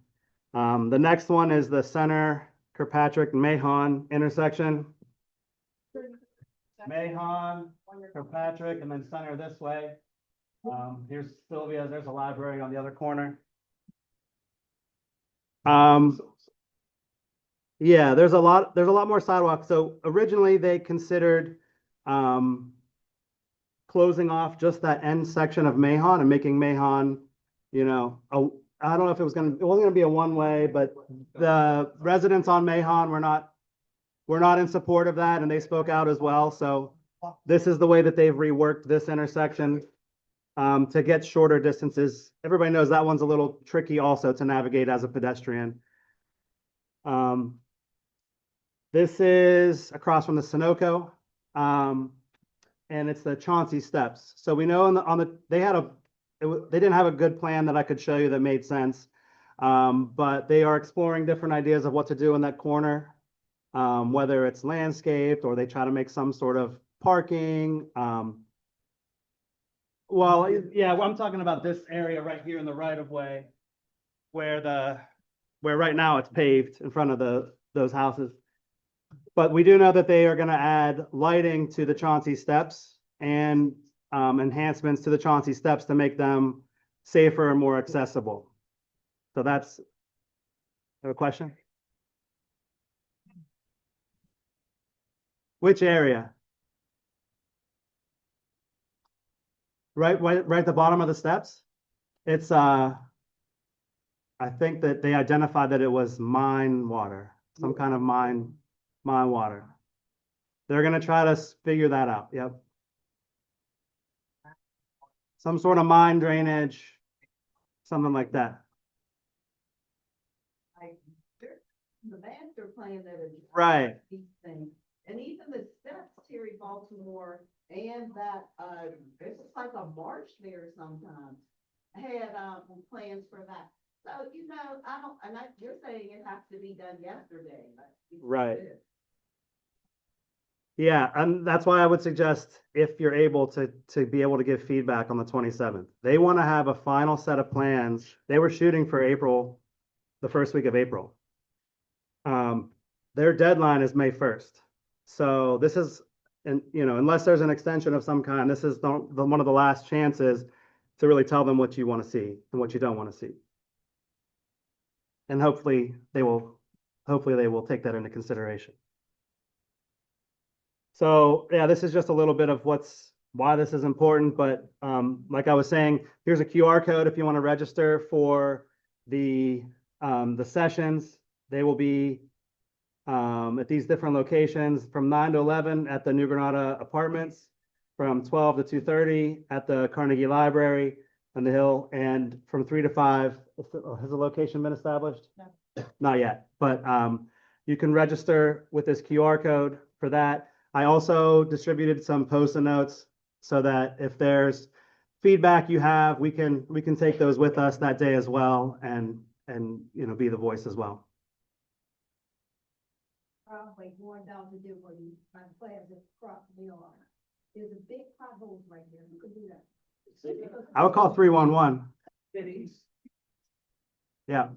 The next one is the Center Kirkpatrick Mahon intersection. Mahon, Kirkpatrick, and then Center this way. Here's Sylvia's, there's a library on the other corner. Yeah, there's a lot more sidewalks. So originally they considered closing off just that end section of Mahon and making Mahon, I don't know if it wasn't gonna be a one-way, but the residents on Mahon were not in support of that, and they spoke out as well. So this is the way that they've reworked this intersection to get shorter distances. Everybody knows that one's a little tricky also to navigate as a pedestrian. This is across from the Sunoco, and it's the Chauncey Steps. So we know they didn't have a good plan that I could show you that made sense, but they are exploring different ideas of what to do in that corner, whether it's landscaped or they try to make some sort of parking. Well, yeah, I'm talking about this area right here in the right of way, where right now it's paved in front of those houses. But we do know that they are going to add lighting to the Chauncey Steps and enhancements to the Chauncey Steps to make them safer and more accessible. So that's have a question? Which area? Right at the bottom of the steps. It's I think that they identified that it was mine water, some kind of mine water. They're gonna try to figure that out. Yep. Some sort of mine drainage, something like that. The master plan that is. Right. These things, and even the steps here in Baltimore and that, it's just like a march there sometimes. Had, plans for that. So, you're saying it has to be done yesterday. Right. Yeah, and that's why I would suggest if you're able to be able to give feedback on the 27th. They want to have a final set of plans. They were shooting for April, the first week of April. Their deadline is May 1st. So this is, and unless there's an extension of some kind, this is one of the last chances to really tell them what you want to see and what you don't want to see. And hopefully they will take that into consideration. So yeah, this is just a little bit of why this is important, but like I was saying, here's a QR code if you want to register for the sessions. They will be at these different locations from 9 to 11 at the New Granada Apartments, from 12 to 2:30 at the Carnegie Library on the Hill, and from 3 to 5. Has the location been established? No. Not yet, but you can register with this QR code for that. I also distributed some Post-it notes so that if there's feedback you have, we can take those with us that day as well, and be the voice as well. Probably going down to Dearborn, my plans is across the yard. There's a big pothole right there. You could do that. I would call 311. Yeah.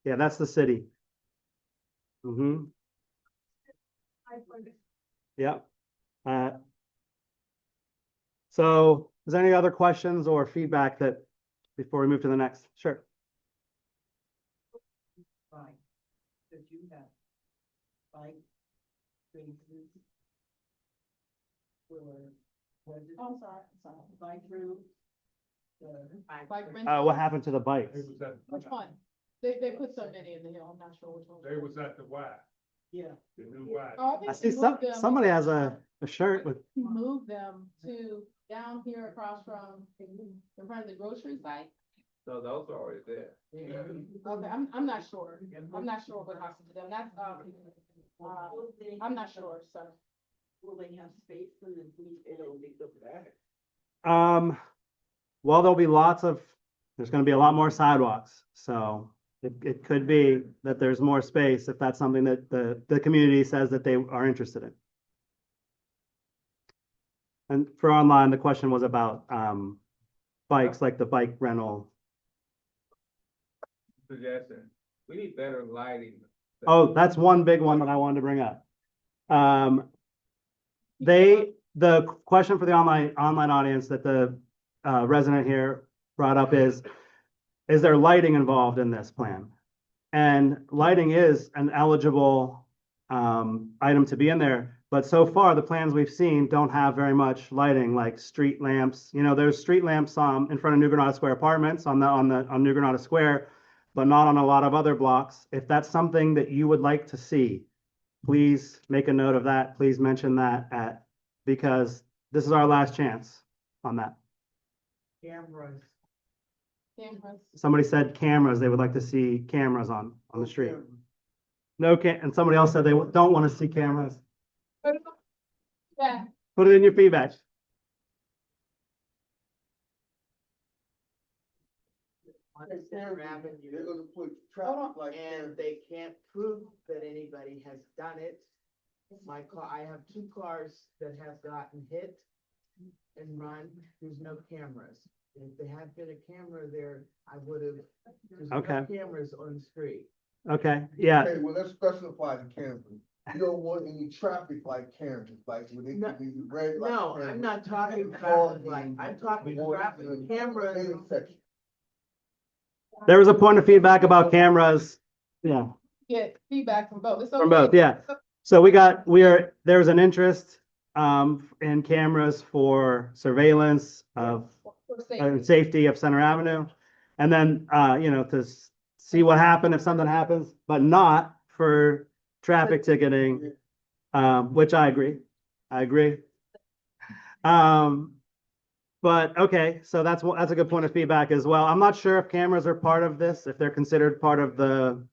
Yeah, that's the city. Mm-hmm. Yeah. So is there any other questions or feedback before we move to the next? Sure. Right. Because you have bike spaces. I'm sorry. Bike room. Bike rental. What happened to the bikes? Which one? They put so many in the hill. I'm not sure which one. They was at the Y, Yeah. the new Y. Oh, I think see we moved them. somebody has a shirt with, Move them to down here across from in front of the grocery site. So those are already there. Okay, I'm not sure. I'm not sure what happens to them. That's, I'm not sure, so. Will they have space for the, it'll be good back? Well, there'll be there's gonna be a lot more sidewalks, so it could be that there's more space if that's something that the community says that they are interested in. And for online, the question was about, bikes, like the bike rental. Suggestion, we need better lighting. Oh, that's one big one that I wanted to bring up. The question for the online audience that the resident here brought up is there lighting involved in this plan? And lighting is an eligible item to be in there, but so far the plans we've seen don't have very much lighting, like street lamps. You know, there's street lamps in front of New Granada Square Apartments on New Granada Square, but not on a lot of other blocks. If that's something that you would like to see, please make a note of that. Please mention that because this is our last chance on that. Cameras. Somebody said cameras. They would like to see cameras on the street. No and somebody else said they don't want to see cameras. Yeah. Put it in your feedback. On Center Avenue, they're gonna put traffic lights and they can't prove that anybody has done it. My car, I have 2 cars that have gotten hit and run, there's no cameras. If there had been a camera there, I would have, there's no Okay. cameras on the street. Okay, yeah. Okay, well, let's specify the cameras. You don't want any traffic light cameras, like when they No, can be red light. No, I'm not talking traffic light, I'm talking traffic cameras. There was a point of feedback about cameras. Yeah, Get feedback from both. It's from both, okay. yeah. So there's an interest in cameras for surveillance of For safety. safety of Center Avenue. And then, to see what happened if something happens, but not for traffic ticketing, which I agree. But okay, so that's a good point of feedback as well. I'm not sure if cameras are part of this, if they're considered part of the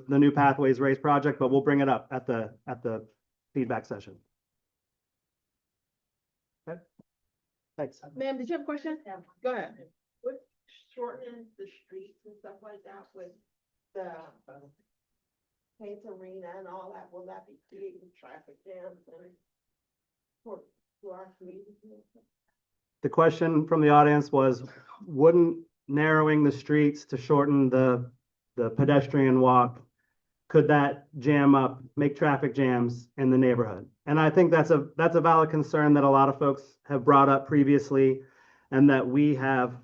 new Pathways Race project, but we'll bring it up at the feedback session. Okay. Thanks. Ma'am, did you have a question? Go ahead. With shortening the streets and stuff like that with the paint arena and all that, will that be creating traffic jams and for our community? The question from the audience was, wouldn't narrowing the streets to shorten the pedestrian walk, could that make traffic jams in the neighborhood? And I think that's a valid concern that a lot of folks have brought up previously, and that we have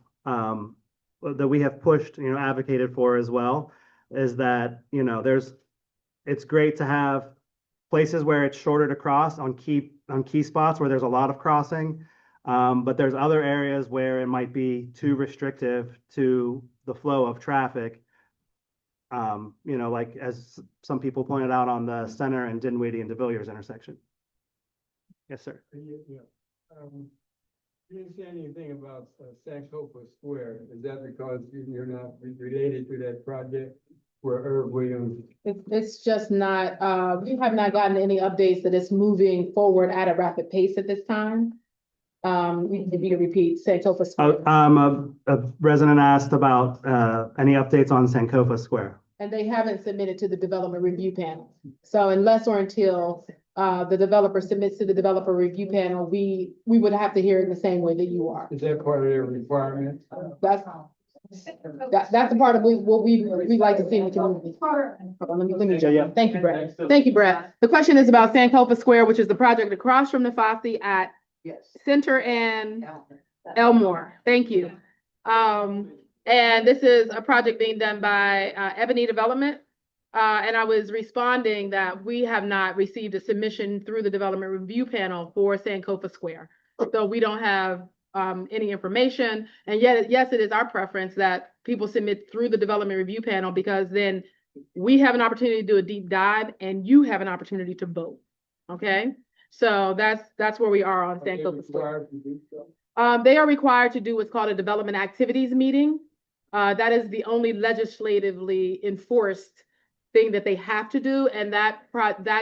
pushed, advocated for as well, is that, it's great to have places where it's shorter to cross on key spots where there's a lot of crossing. But there's other areas where it might be too restrictive to the flow of traffic. Like as some people pointed out on the Center and Dinwiddie and De Villiers intersection. Yes, sir. You didn't say anything about Sankofa Square. Is that because you're not related to that project where Irv Williams? It's just not, we have not gotten any updates that it's moving forward at a rapid pace at this time. If you could repeat, Sankofa Square. A resident asked about any updates on Sankofa Square. And they haven't submitted to the development review panel. So unless or until the developer submits to the developer review panel, we would have to hear it in the same way that you are. Is that part of their requirement? That's the part of what we like to see in the community. Hold on, let me. Thank you, Brett. Thank you, Brett. The question is about Sankofa Square, which is the project across from the Fosse at Center and Elmore. Thank you. And this is a project being done by Ebony Development. And I was responding that we have not received a submission through the development review panel for Sankofa Square. So we don't have any information. And yet, yes, it is our preference that people submit through the development review panel, because then we have an opportunity to do a deep dive and you have an opportunity to vote. Okay? So that's where we are on Sankofa Square. They are required to do what's called a development activities meeting. That is the only legislatively enforced thing that they have to do, and that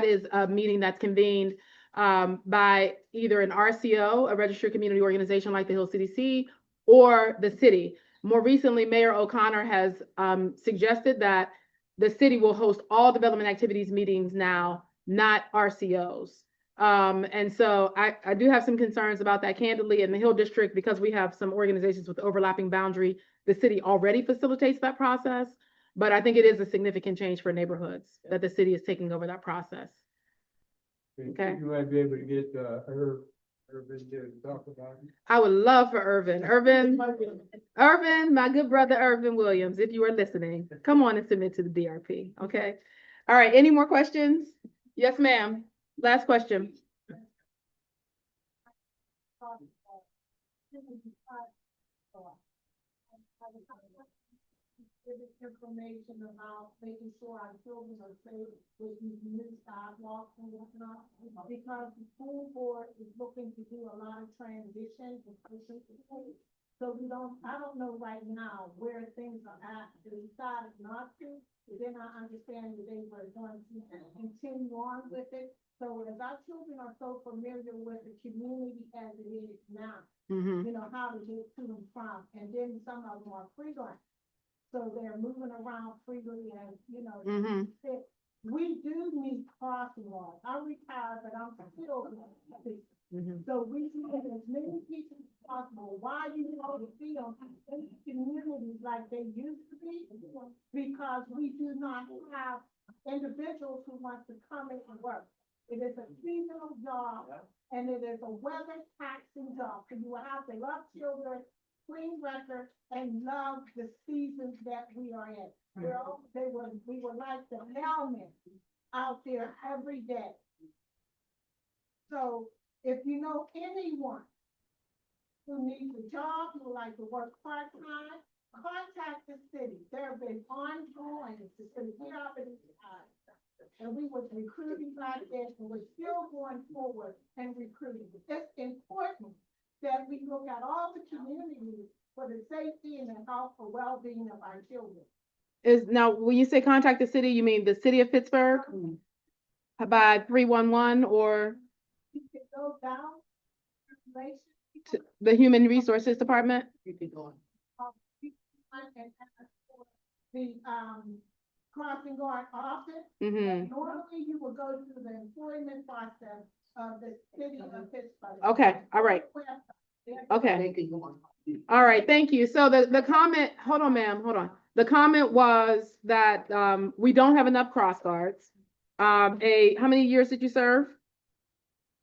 is a meeting that's convened by either an RCO, a registered community organization like the Hill CDC, or the city. More recently, Mayor O'Connor has suggested that the city will host all development activities meetings now, not RCOs. And so I do have some concerns about that candidly in the Hill District, because we have some organizations with overlapping boundary. The city already facilitates that process, but I think it is a significant change for neighborhoods that the city is taking over that process. Okay. You might be able to get, Irvin here to talk about it. I would love for Irvin, my good brother, Irvin Williams, if you are listening, come on and submit to the DRP. Okay. All right. Any more questions? Yes, ma'am. Last question. Information about making sure our children are safe with these new sidewalks and whatnot, because the school board is looking to do a lot of transition. So I don't know right now where things are at. They decided not to, but then I understand that they were going to continue on with it. So as our children are so familiar with the community as it is now, you know, how to get to and from, and then some of them are freelance. So they're moving around freely and, you know, we do need crosswalks. I'm retired, but I'm still. So we need as many people as possible. Why you know the field in communities like they used to be? Because we do not have individuals who want to come in and work. It is a seasonal job and it is a weather taxing job. So you will have to love children, clean record, and love the seasons that we are in. We were like the mailmen out there every day. So if you know anyone who needs a job, who would like to work part-time, contact the city. There have been ongoing to get up in the time. And we were recruiting like this, and we're still going forward and recruiting. It's important that we look at all the communities for the safety and the health or well-being of our children. Now, when you say contact the city, you mean the city of Pittsburgh? By 311 or? You can go down to the Human Resources Department? You can go on. The crossing guard office. Normally you will go through the employment process of the city of Pittsburgh. Okay, all right. Okay. All right, thank you. So the comment, hold on, ma'am, hold on. The comment was that we don't have enough cross guards. How many years did you serve?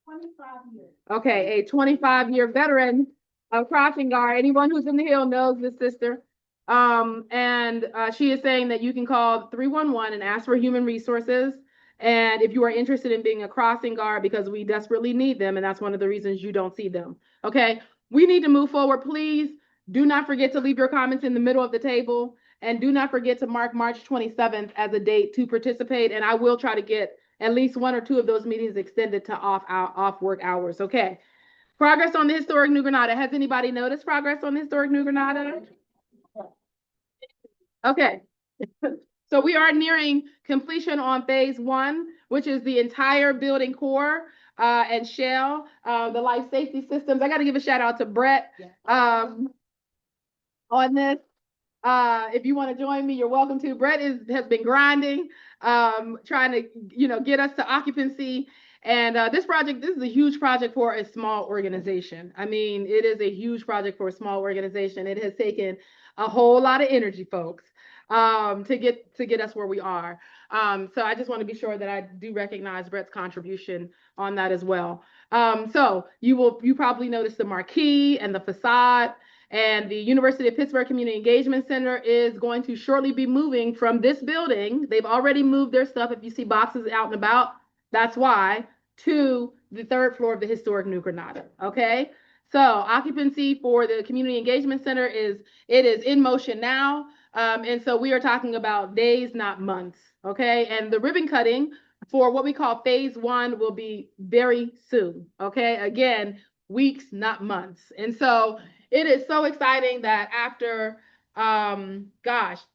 25 years. Okay, a 25-year veteran of crossing guard. Anyone who's in the Hill knows this sister. And she is saying that you can call 311 and ask for human resources. And if you are interested in being a crossing guard, because we desperately need them, and that's one of the reasons you don't see them. Okay, we need to move forward. Please do not forget to leave your comments in the middle of the table, and do not forget to mark March 27th as a date to participate. And I will try to get at least 1 or 2 of those meetings extended to off work hours. Okay. Progress on the historic New Granada. Has anybody noticed progress on the historic New Granada? Okay. So we are nearing completion on phase 1, which is the entire building core and shell, the life safety systems. I got to give a shout out to Brett on this. If you want to join me, you're welcome to. Brett has been grinding, trying to, get us to occupancy. And this is a huge project for a small organization. I mean, it is a huge project for a small organization. It has taken a whole lot of energy, folks, to get us where we are. So I just want to be sure that I do recognize Brett's contribution on that as well. So you probably noticed the marquee and the facade. And the University of Pittsburgh Community Engagement Center is going to shortly be moving from this building. They've already moved their stuff. If you see boxes out and about, that's why, to the 3rd floor of the historic New Granada. Okay. So occupancy for the Community Engagement Center is in motion now. And so we are talking about days, not months. Okay. And the ribbon cutting for what we call phase 1 will be very soon. Okay. Again, weeks, not months. And so it is so exciting that after the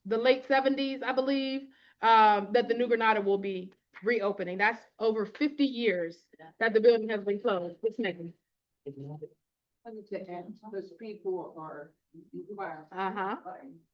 late 70s, I believe, that the New Granada will be reopening. That's over 50 years that the building has been closed. What's next? Those people are required. Uh-huh.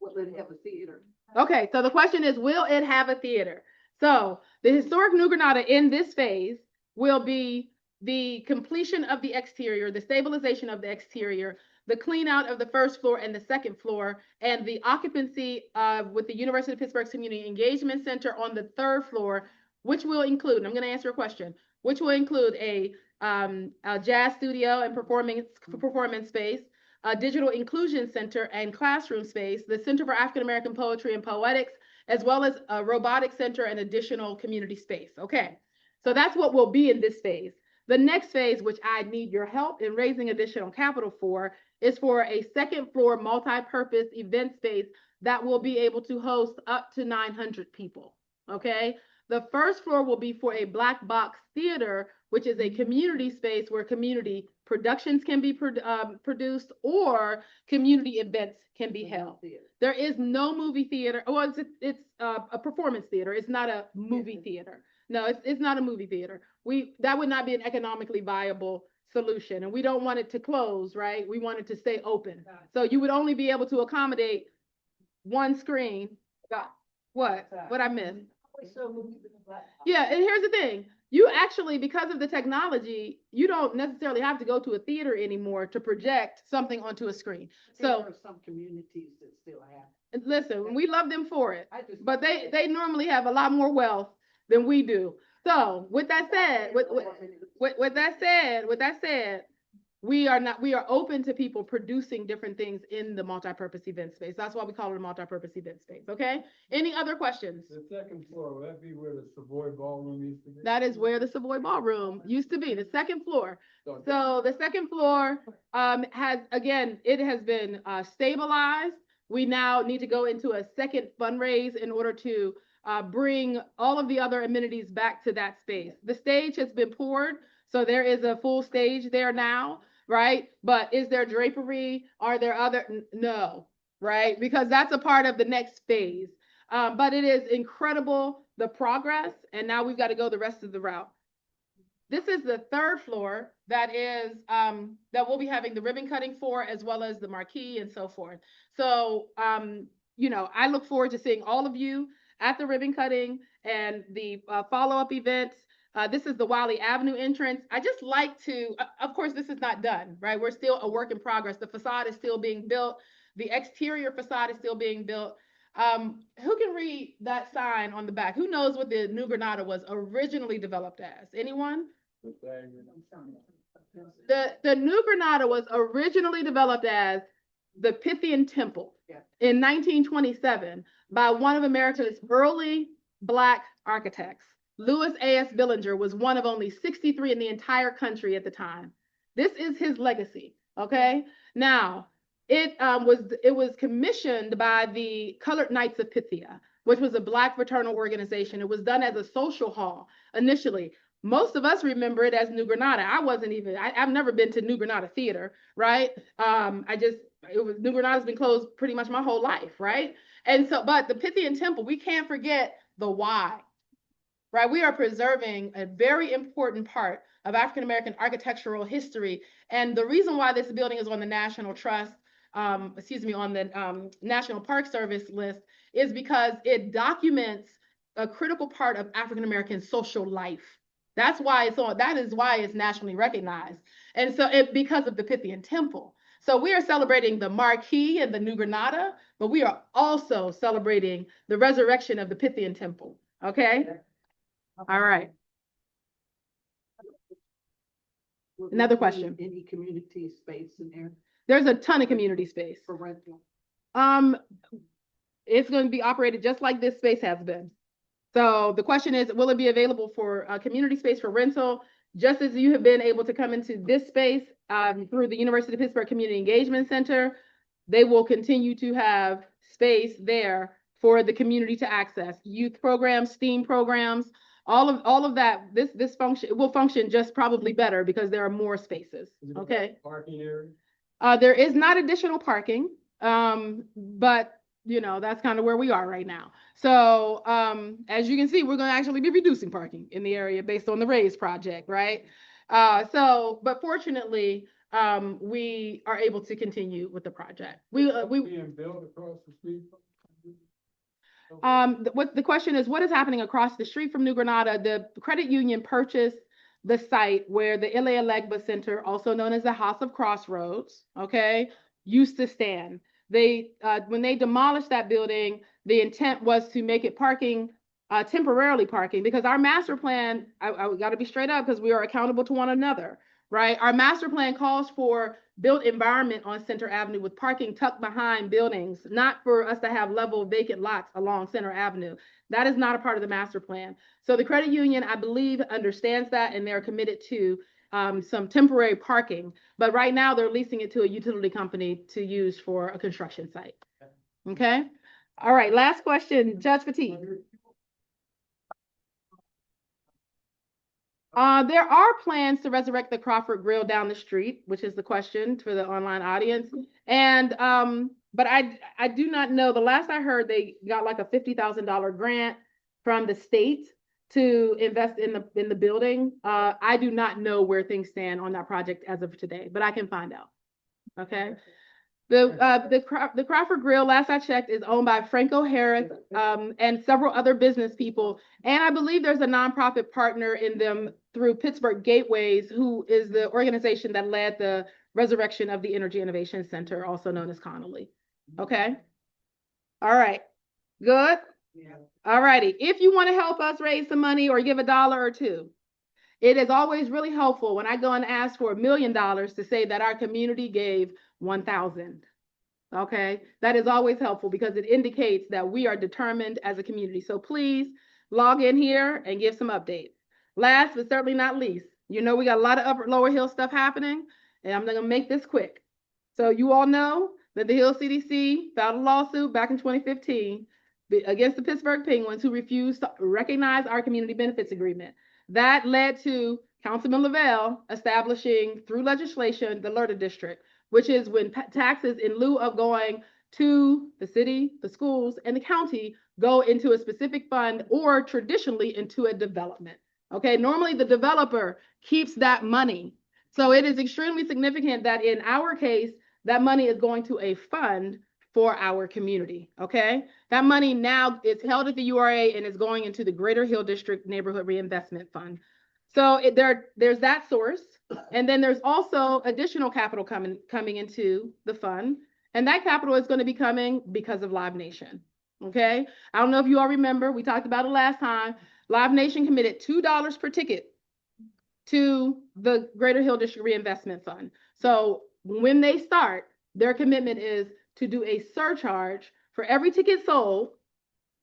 Will it have a theater? Okay, so the question is, will it have a theater? So the historic New Granada in this phase will be the completion of the exterior, the stabilization of the exterior, the clean out of the first floor and the second floor, and the occupancy with the University of Pittsburgh's Community Engagement Center on the third floor, which will include, and I'm going to answer a question, which will include a jazz studio and performance space, a digital inclusion center and classroom space, the Center for African American Poetry and Poetics, as well as a robotics center and additional community space. Okay, so that's what will be in this phase. The next phase, which I need your help in raising additional capital for, is for a second floor multi-purpose event space that will be able to host up to 900 people. Okay, the first floor will be for a black box theater, which is a community space where community productions can be produced or community events can be held. There is no movie theater. Well, it's a performance theater. It's not a movie theater. No, it's not a movie theater. That would not be an economically viable solution, and we don't want it to close, right? We want it to stay open. So you would only be able to accommodate one screen. What I missed? Yeah, and here's the thing. You actually, because of the technology, you don't necessarily have to go to a theater anymore to project something onto a screen. So There are some communities that still have. listen, we love them for it, but they normally have a lot more wealth than we do. So with that said, with that said, we are open to people producing different things in the multipurpose event space. That's why we call it a multipurpose event space. Okay. Any other questions? The second floor, will that be where the Savoy Ballroom used to be? That is where the Savoy Ballroom used to be, the second floor. So So the second floor it has been stabilized. We now need to go into a second fundraise in order to bring all of the other amenities back to that space. The stage has been poured, so there is a full stage there now, right? But is there drapery? Are there no, right? Because that's a part of the next phase. But it is incredible, the progress, and now we've got to go the rest of the route. This is the third floor that we'll be having the ribbon cutting for, as well as the marquee and so forth. So, I look forward to seeing all of you at the ribbon cutting and the follow-up events. This is the Wiley Avenue entrance. I just like to, of course, this is not done, right? We're still a work in progress. The facade is still being built. The exterior facade is still being built. Who can read that sign on the back? Who knows what the New Granada was originally developed as? Anyone? The New Granada was originally developed as the Pythian Temple in 1927 by one of America's early Black architects. Louis A.S. Billinger was one of only 63 in the entire country at the time. This is his legacy, okay? Now, it was commissioned by the Colored Knights of Pythia, which was a Black fraternal organization. It was done as a social hall initially. Most of us remember it as New Granada. I've never been to New Granada Theater, right? New Granada's been closed pretty much my whole life, right? And so, but the Pythian Temple, we can't forget the why, right? We are preserving a very important part of African-American architectural history. And the reason why this building is on the National Trust, on the National Park Service list is because it documents a critical part of African-American social life. That is why it's nationally recognized. And so because of the Pythian Temple. So we are celebrating the marquee and the New Granada, but we are also celebrating the resurrection of the Pythian Temple. Okay? All right. Another question. Any community space in there There's a ton of community space. for rental? It's going to be operated just like this space has been. So the question is, will it be available for community space for rental, just as you have been able to come into this space through the University of Pittsburgh Community Engagement Center? They will continue to have space there for the community to access. Youth programs, STEAM programs, all of that. This function, it will function just probably better because there are more spaces. Okay. Parking area? There is not additional parking. But you know, that's kind of where we are right now. So, as you can see, we're going to actually be reducing parking in the area based on the RAISE project, right? But fortunately, we are able to continue with the project. We Being built across the street. what the question is, what is happening across the street from New Granada? The credit union purchased the site where the Ilya Legba Center, also known as the House of Crossroads, okay, used to stand. They, when they demolished that building, the intent was to make it parking, temporarily parking, because our master plan, I got to be straight up because we are accountable to one another, right? Our master plan calls for built environment on Center Avenue with parking tucked behind buildings, not for us to have level vacant lots along Center Avenue. That is not a part of the master plan. So the credit union, I believe, understands that, and they're committed to some temporary parking. But right now, they're leasing it to a utility company to use for a construction site. Okay. All right. Last question, Judge Petit. There are plans to resurrect the Crawford Grill down the street, which is the question for the online audience. And but I do not know. The last I heard, they got like a $50,000 grant from the state to invest in the building. I do not know where things stand on that project as of today, but I can find out. Okay. The Crawford Grill, last I checked, is owned by Franco Harris and several other business people. And I believe there's a nonprofit partner in them through Pittsburgh Gateways, who is the organization that led the resurrection of the Energy Innovation Center, also known as Connolly. Okay. All right. Good. Yeah. All righty. If you want to help us raise some money or give $1 or $2, it is always really helpful when I go and ask for $1 million to say that our community gave 1,000. Okay, that is always helpful because it indicates that we are determined as a community. So please log in here and give some updates. Last but certainly not least, you know, we got a lot of upper Lower Hill stuff happening, and I'm going to make this quick. So you all know that the Hill CDC filed a lawsuit back in 2015 against the Pittsburgh Penguins, who refused to recognize our community benefits agreement. That led to Councilman Lavelle establishing, through legislation, the LERTA district, which is when taxes, in lieu of going to the city, the schools, and the county, go into a specific fund or traditionally into a development. Okay, normally the developer keeps that money. So it is extremely significant that in our case, that money is going to a fund for our community. Okay, that money now is held at the URA and is going into the Greater Hill District Neighborhood Reinvestment Fund. So there's that source. And then there's also additional capital coming into the fund. And that capital is going to be coming because of Live Nation. Okay. I don't know if you all remember, we talked about it last time. Live Nation committed $2 per ticket to the Greater Hill District Reinvestment Fund. So when they start, their commitment is to do a surcharge for every ticket sold,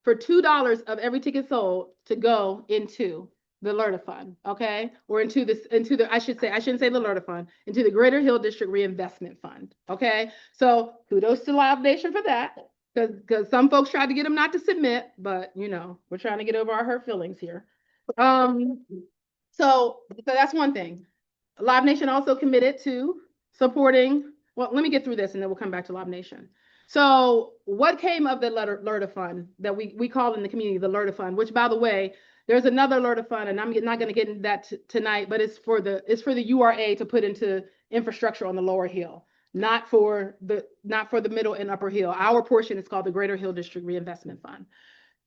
for $2 of every ticket sold to go into the LERTA fund, okay? Or I shouldn't say the LERTA fund, into the Greater Hill District Reinvestment Fund, okay? So kudos to Live Nation for that, because some folks tried to get them not to submit, but you know, we're trying to get over our hurt feelings here. So that's one thing. Live Nation also committed to supporting, well, let me get through this and then we'll come back to Live Nation. So what came of the LERTA fund that we call in the community the LERTA fund, which, by the way, there's another LERTA fund, and I'm not going to get into that tonight, but it's for the URA to put into infrastructure on the Lower Hill, not for the Middle and Upper Hill. Our portion is called the Greater Hill District Reinvestment Fund.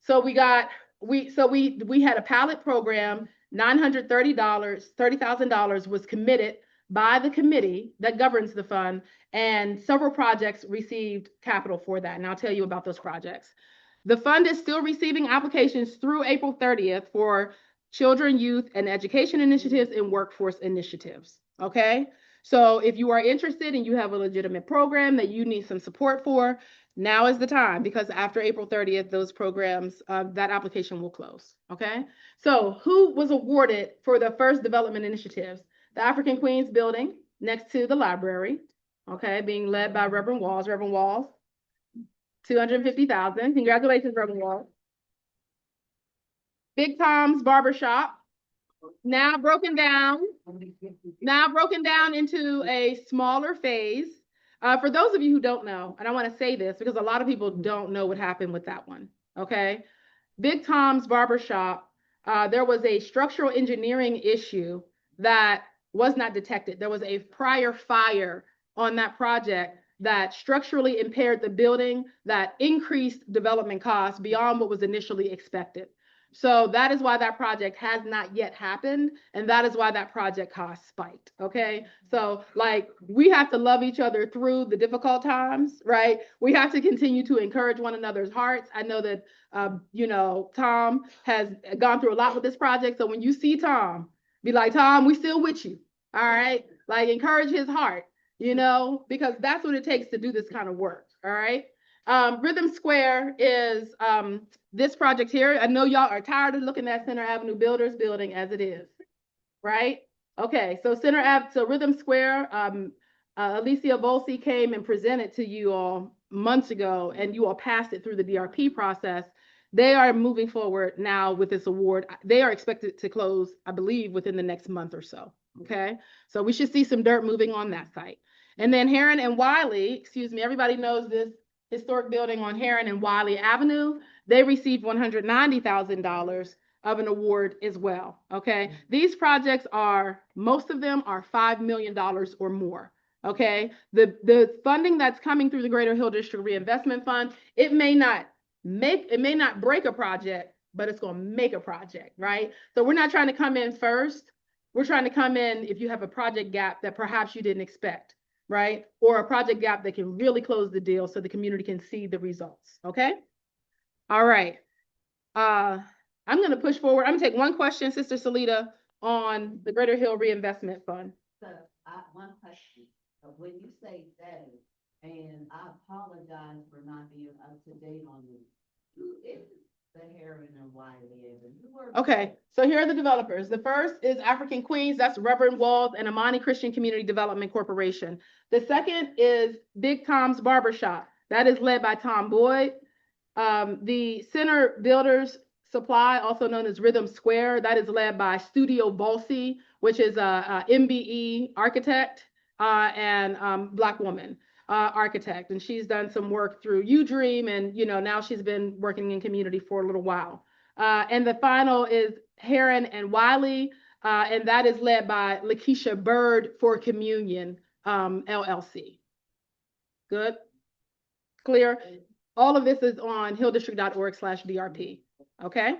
So we had a pilot program, $30,000 was committed by the committee that governs the fund, and several projects received capital for that. And I'll tell you about those projects. The fund is still receiving applications through April 30th for children, youth, and education initiatives and workforce initiatives. Okay. So if you are interested and you have a legitimate program that you need some support for, now is the time, because after April 30th, those programs, that application will close. Okay. So who was awarded for the first development initiatives? The African Queens building next to the library, okay, being led by Reverend Walls. Reverend Walls, $250,000. Congratulations, Reverend Walls. Big Tom's Barbershop, now broken down into a smaller phase. For those of you who don't know, and I want to say this because a lot of people don't know what happened with that one, okay? Big Tom's Barbershop, there was a structural engineering issue that was not detected. There was a prior fire on that project that structurally impaired the building, that increased development costs beyond what was initially expected. So that is why that project has not yet happened, and that is why that project cost spiked, okay? So like, we have to love each other through the difficult times, right? We have to continue to encourage one another's hearts. I know that, you know, Tom has gone through a lot with this project, so when you see Tom, be like, Tom, we still with you, all right? Like, encourage his heart, you know, because that's what it takes to do this kind of work, all right? Rhythm Square is this project here. I know y'all are tired of looking at Center Avenue Builders building as it is, right? Okay, so Rhythm Square, Alicia Volsi came and presented to you all months ago, and you all passed it through the DRP process. They are moving forward now with this award. They are expected to close, I believe, within the next month or so, okay? So we should see some dirt moving on that site. And then Heron and Wiley, excuse me, everybody knows this historic building on Heron and Wiley Avenue. They received $190,000 of an award as well, okay? These projects are, most of them are $5 million or more, okay? The funding that's coming through the Greater Hill District Reinvestment Fund, it may not break a project, but it's gonna make a project, right? So we're not trying to come in first. We're trying to come in if you have a project gap that perhaps you didn't expect, right? Or a project gap that can really close the deal so the community can see the results, okay? All right. I'm gonna push forward. I'm gonna take one question, Sister Salita, on the Greater Hill Reinvestment Fund. So, one question, when you say that, and I apologize for not being up to date on this, who is the Heron and Wiley Avenue? Okay, so here are the developers. The first is African Queens, that's Reverend Walls and Amani Christian Community Development Corporation. The second is Big Tom's Barbershop, that is led by Tom Boyd. The Center Builders Supply, also known as Rhythm Square, that is led by Studio Volsi, which is a MBE architect and Black woman architect. And she's done some work through UDream, and you know, now she's been working in community for a little while. And the final is Heron and Wiley, and that is led by Lakeisha Bird for Communion LLC. Good? Clear? All of this is on hilldistrict.org/DRP, okay?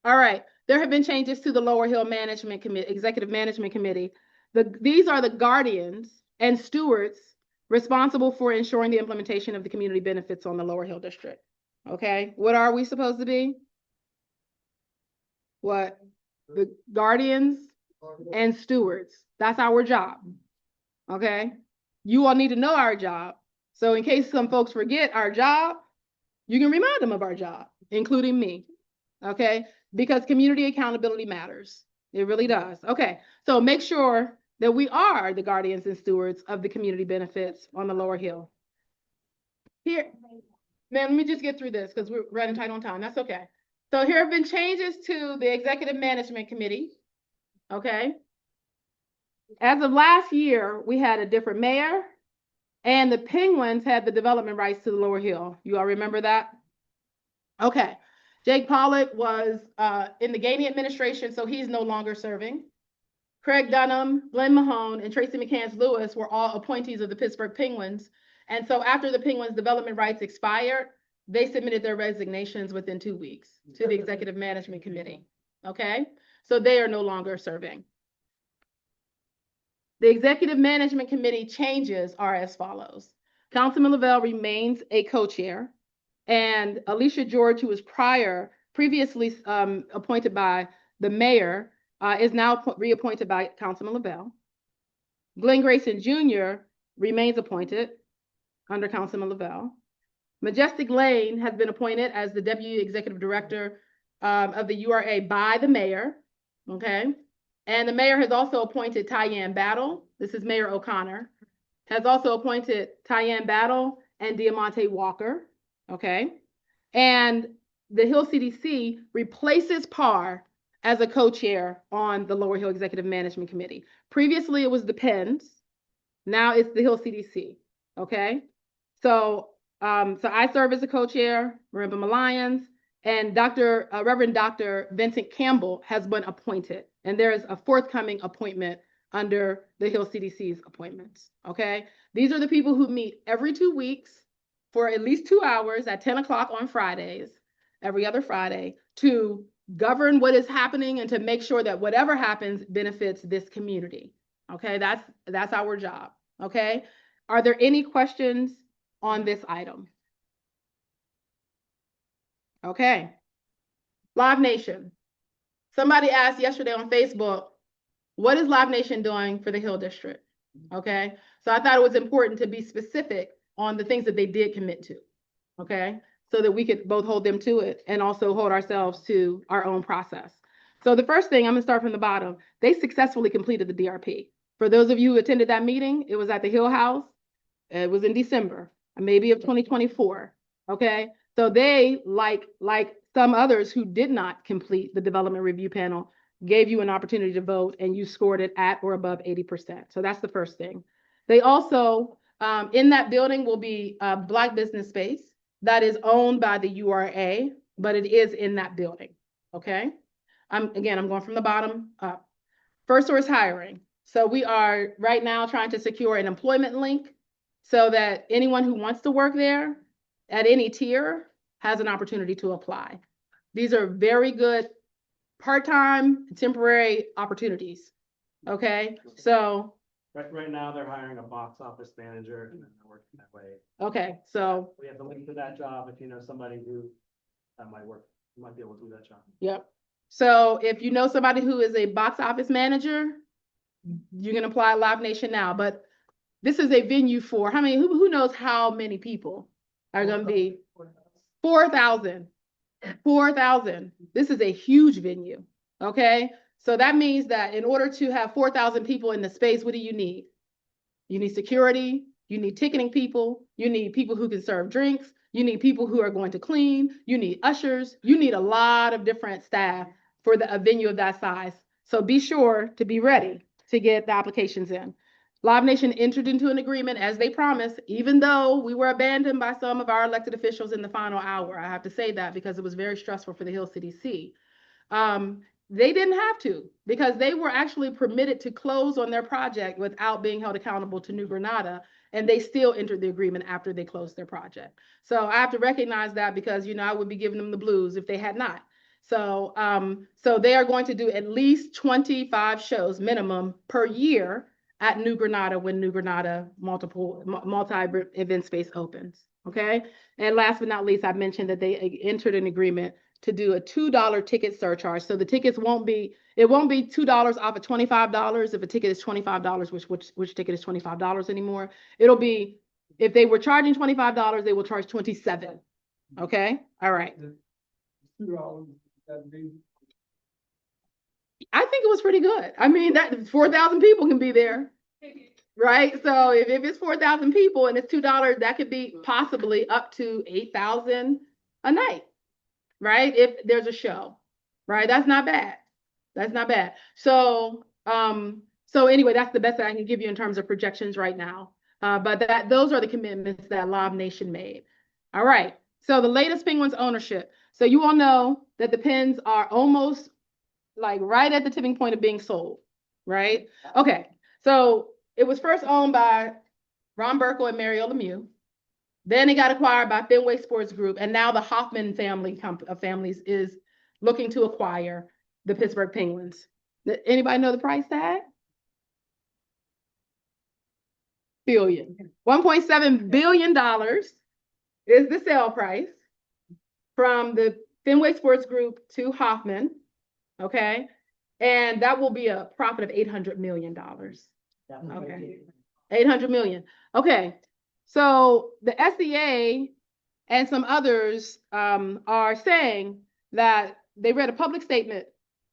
All right, there have been changes to the Lower Hill Management Committee, Executive Management Committee. These are the guardians and stewards responsible for ensuring the implementation of the community benefits on the Lower Hill District, okay? What are we supposed to be? What? The guardians and stewards. That's our job, okay? You all need to know our job. So in case some folks forget our job, you can remind them of our job, including me, okay? Because community accountability matters. It really does. Okay, so make sure that we are the guardians and stewards of the community benefits on the Lower Hill. Here, man, let me just get through this because we're running tight on time. That's okay. So here have been changes to the Executive Management Committee, okay? As of last year, we had a different mayor, and the Penguins had the development rights to the Lower Hill. You all remember that? Okay. Jake Pollock was in the Gainey administration, so he's no longer serving. Craig Dunham, Glenn Mahone, and Tracy McCants Lewis were all appointees of the Pittsburgh Penguins. And so after the Penguins' development rights expired, they submitted their resignations within 2 weeks to the Executive Management Committee. Okay? So they are no longer serving. The Executive Management Committee changes are as follows. Councilman Lavelle remains a co-chair, and Alicia George, who was previously appointed by the mayor, is now reappointed by Councilman Lavelle. Glenn Grayson Jr. remains appointed under Councilman Lavelle. Majestic Lane has been appointed as the Deputy Executive Director of the URA by the mayor, okay? And the mayor has also appointed Tyann Battle. This is Mayor O'Connor. Has also appointed Tyann Battle and Diamante Walker, okay? And the Hill CDC replaces Parr as a co-chair on the Lower Hill Executive Management Committee. Previously, it was the Penns. Now it's the Hill CDC, okay? So, so I serve as a co-chair, Marimba Lyons, and Reverend Dr. Vincent Campbell has been appointed. And there is a forthcoming appointment under the Hill CDC's appointments, okay? These are the people who meet every 2 weeks for at least 2 hours at 10 o'clock on Fridays, every other Friday, to govern what is happening and to make sure that whatever happens benefits this community. Okay, that's our job. Okay, are there any questions on this item? Okay, Live Nation. Somebody asked yesterday on Facebook, what is Live Nation doing for the Hill District? Okay, so I thought it was important to be specific on the things that they did commit to. Okay, so that we could both hold them to it and also hold ourselves to our own process. So the first thing, I'm gonna start from the bottom. They successfully completed the DRP. For those of you who attended that meeting, it was at the Hill House. It was in December, maybe of 2024. Okay, so they, like some others who did not complete the development review panel, gave you an opportunity to vote and you scored it at or above 80%. So that's the first thing. They also, in that building will be a Black business space that is owned by the URA, but it is in that building, okay? I'm going from the bottom up. First Source Hiring. So we are right now trying to secure an employment link so that anyone who wants to work there at any tier has an opportunity to apply. These are very good part-time, temporary opportunities, okay? So. Right now, they're hiring a box office manager and then they're working that way. Okay, so. We have the link to that job if you know somebody who might be able to do that job. Yep. So if you know somebody who is a box office manager, you can apply Live Nation now, but this is a venue for how many, who knows how many people are gonna be? 4,000. 4,000. This is a huge venue, okay? So that means that in order to have 4,000 people in the space, what do you need? You need security, you need ticketing people, you need people who can serve drinks, you need people who are going to clean, you need ushers, you need a lot of different staff for a venue of that size. So be sure to be ready to get the applications in. Live Nation entered into an agreement as they promised, even though we were abandoned by some of our elected officials in the final hour. I have to say that because it was very stressful for the Hill CDC. They didn't have to because they were actually permitted to close on their project without being held accountable to New Granada, and they still entered the agreement after they closed their project. So I have to recognize that because, you know, I would be giving them the blues if they had not. So, so they are going to do at least 25 shows minimum per year at New Granada when New Granada multi-event space opens, okay? And last but not least, I mentioned that they entered an agreement to do a $2 ticket surcharge. So the tickets won't be $2 off of $25 if a ticket is $25, which ticket is $25 anymore. It'll be, if they were charging $25, they will charge $27, okay? All right. I think it was pretty good. I mean, that 4,000 people can be there, right? So if it's 4,000 people and it's $2, that could be possibly up to 8,000 a night, right? If there's a show, right? That's not bad. That's not bad. So, so anyway, that's the best that I can give you in terms of projections right now. But those are the commitments that Live Nation made. All right. So the latest Penguins ownership. So you all know that the Pens are almost like right at the tipping point of being sold, right? Okay, so it was first owned by Ron Burkle and Mario Lemieux. Then it got acquired by Fenway Sports Group, and now the Hoffman family of families is looking to acquire the Pittsburgh Penguins. Anybody know the price tag? $1.7 billion is the sale price from the Fenway Sports Group to Hoffman. Okay, and that will be a profit of $800 million. Okay, 800 million. Okay, so the SEA and some others are saying that they read a public statement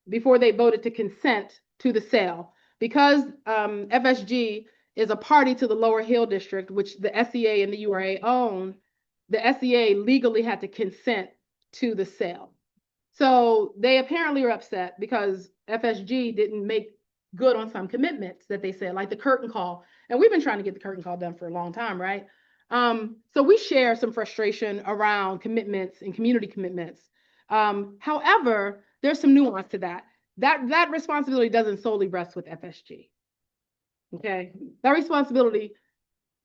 before they voted to consent to the sale because FSG is a party to the Lower Hill District, which the SEA and the URA own. The SEA legally had to consent to the sale. So they apparently are upset because FSG didn't make good on some commitments that they said, like the curtain call. And we've been trying to get the curtain call done for a long time, right? So we share some frustration around commitments and community commitments. However, there's some nuance to that. That responsibility doesn't solely rest with FSG. Okay, that responsibility,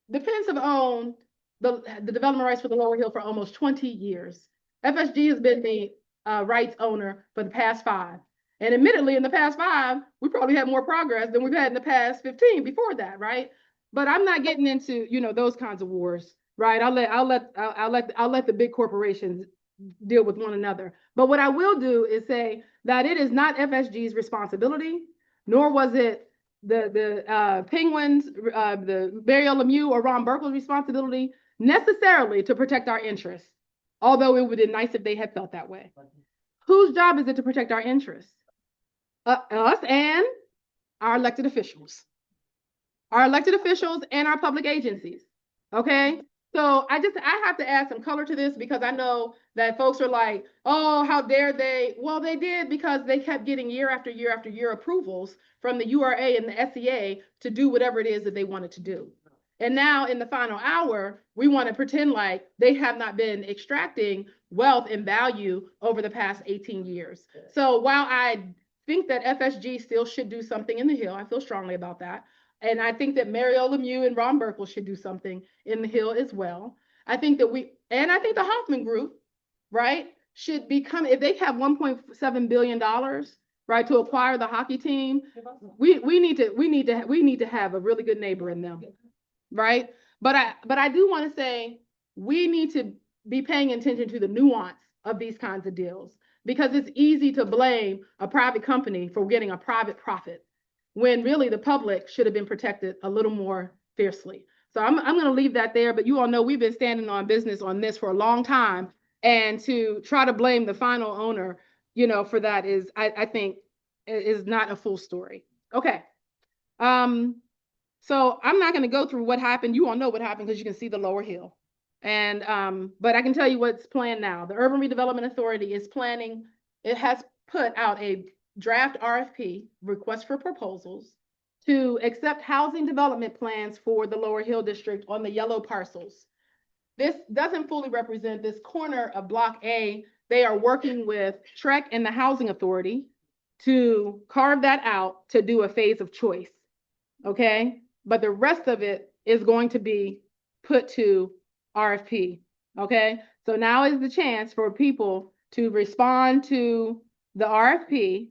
the Penns have owned the development rights for the Lower Hill for almost 20 years. FSG has been the rights owner for the past 5. And admittedly, in the past 5, we probably had more progress than we've had in the past 15 before that, right? But I'm not getting into, you know, those kinds of wars, right? I'll let the big corporations deal with one another. But what I will do is say that it is not FSG's responsibility, nor was it the Penguins, the Mario Lemieux or Ron Burkle's responsibility necessarily to protect our interests. Although it would have been nice if they had felt that way. Whose job is it to protect our interests? Us and our elected officials. Our elected officials and our public agencies. Okay? So I have to add some color to this because I know that folks are like, oh, how dare they? Well, they did because they kept getting year after year after year approvals from the URA and the SEA to do whatever it is that they wanted to do. And now in the final hour, we want to pretend like they have not been extracting wealth and value over the past 18 years. So while I think that FSG still should do something in the Hill, I feel strongly about that. And I think that Mario Lemieux and Ron Burkle should do something in the Hill as well. I think that I think the Hoffman Group, right, should become, if they have $1.7 billion, right, to acquire the hockey team, we need to have a really good neighbor in them, right? But I do want to say we need to be paying attention to the nuance of these kinds of deals because it's easy to blame a private company for getting a private profit when really the public should have been protected a little more fiercely. So I'm going to leave that there, but you all know we've been standing on business on this for a long time, and to try to blame the final owner, you know, for that is, I think, is not a full story. Okay. So I'm not going to go through what happened. You all know what happened because you can see the Lower Hill. And but I can tell you what's planned now. The Urban Redevelopment Authority is planning, it has put out a draft RFP, request for proposals, to accept housing development plans for the Lower Hill District on the yellow parcels. This doesn't fully represent this corner of Block A. They are working with TREC and the Housing Authority to carve that out to do a phase of choice, okay? But the rest of it is going to be put to RFP, okay? So now is the chance for people to respond to the RFP,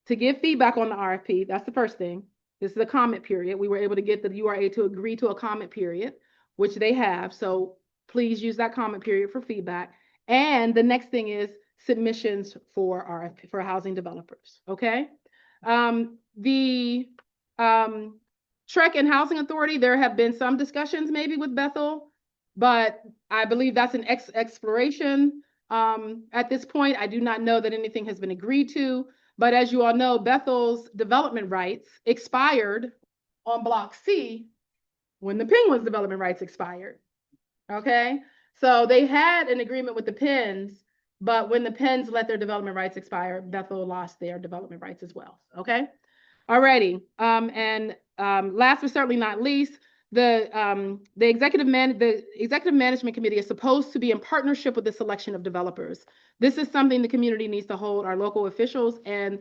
to give feedback on the RFP. That's the first thing. This is a comment period. We were able to get the URA to agree to a comment period, which they have. So please use that comment period for feedback. And the next thing is submissions for RFP for housing developers, okay? The TREC and Housing Authority, there have been some discussions maybe with Bethel, but I believe that's an exploration at this point. I do not know that anything has been agreed to, but as you all know, Bethel's development rights expired on Block C when the Penguins development rights expired, okay? So they had an agreement with the Penns, but when the Penns let their development rights expire, Bethel lost their development rights as well, okay? Alrighty, last but certainly not least, the executive management committee is supposed to be in partnership with the selection of developers. This is something the community needs to hold our local officials and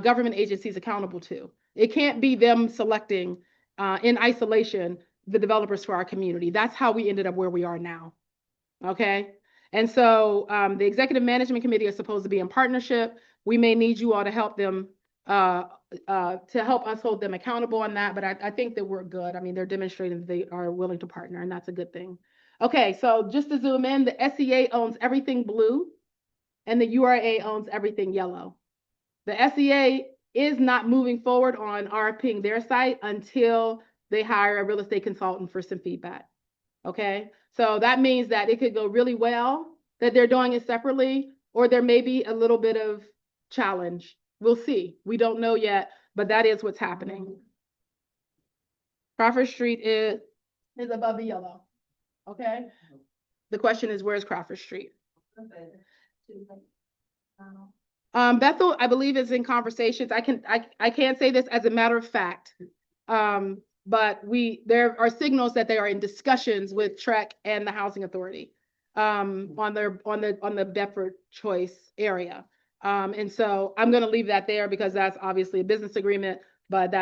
government agencies accountable to. It can't be them selecting in isolation the developers for our community. That's how we ended up where we are now. Okay. And so the executive management committee is supposed to be in partnership. We may need you all to help them to help us hold them accountable on that, but I think that we're good. I mean, they're demonstrating that they are willing to partner, and that's a good thing. Okay, so just to zoom in, the SEA owns everything blue, and the URA owns everything yellow. The SEA is not moving forward on RFPing their site until they hire a real estate consultant for some feedback. Okay, so that means that it could go really well that they're doing it separately, or there may be a little bit of challenge. We'll see. We don't know yet, but that is what's happening. Crawford Street is above the yellow. Okay. The question is, where's Crawford Street? Bethel, I believe, is in conversations. I can't say this as a matter of fact. but there are signals that they are in discussions with Trek and the Housing Authority on the Bedford Choice area. And so I'm gonna leave that there because that's obviously a business agreement, but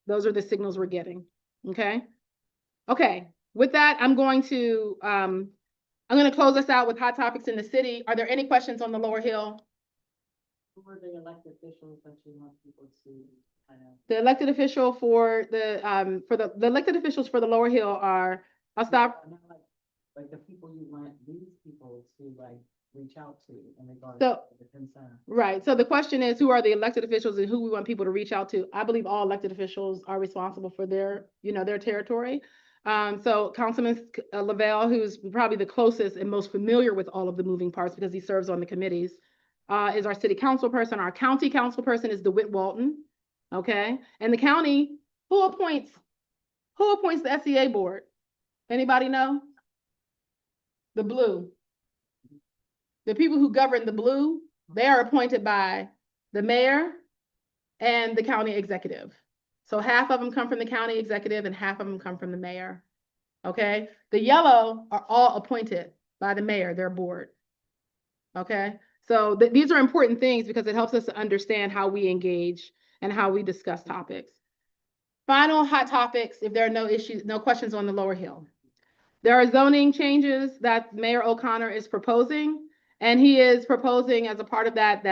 those are the signals we're getting, okay? Okay, with that, I'm gonna close us out with hot topics in the city. Are there any questions on the Lower Hill? Who are the elected officials that you want people to kind of? The elected official for the elected officials for the Lower Hill are, I'll stop. Like the people you want these people to like reach out to in regards So- to the concern. Right, so the question is, who are the elected officials and who we want people to reach out to? I believe all elected officials are responsible for their territory. So Councilman Lavelle, who's probably the closest and most familiar with all of the moving parts because he serves on the committees, is our city council person. Our county council person is DeWitt Walton, okay? And the county, who appoints the SEA board? Anybody know? The blue. The people who govern the blue, they are appointed by the mayor and the county executive. So half of them come from the county executive and half of them come from the mayor. Okay, the yellow are all appointed by the mayor, their board. Okay, so these are important things because it helps us to understand how we engage and how we discuss topics. Final hot topics, if there are no questions on the Lower Hill. There are zoning changes that Mayor O'Connor is proposing, and he is proposing as a part of that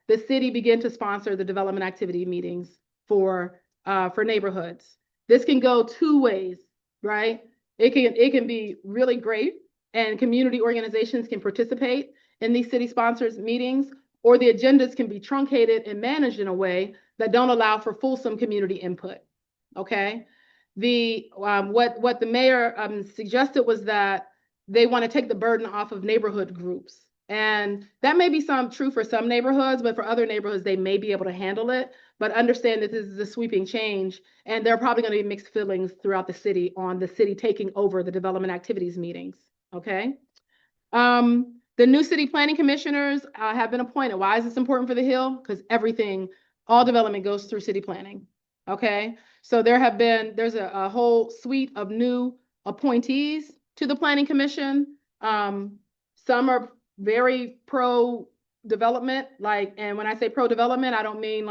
the city begin to sponsor the development activity meetings for neighborhoods. This can go two ways, right? It can be really great, and community organizations can participate in these city sponsors meetings, or the agendas can be truncated and managed in a way that don't allow for fulsome community input. Okay. What the mayor suggested was that they want to take the burden off of neighborhood groups. And that may be true for some neighborhoods, but for other neighborhoods, they may be able to handle it. But understand that this is a sweeping change, and there are probably going to be mixed feelings throughout the city on the city taking over the development activities meetings. Okay. The new city planning commissioners have been appointed. Why is this important for the Hill? Because all development goes through city planning. Okay. So there's a whole suite of new appointees to the Planning Commission. Some are very pro-development, and when I say pro-development, I don't mean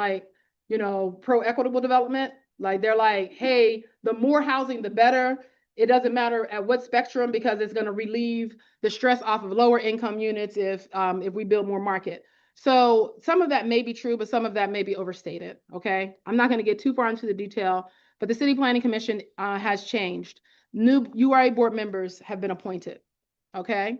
pro-equitable development. They're like, hey, the more housing, the better. It doesn't matter at what spectrum because it's going to relieve the stress off of lower income units if we build more market. So some of that may be true, but some of that may be overstated, okay? I'm not gonna get too far into the detail, but the City Planning Commission has changed. New URA board members have been appointed, okay?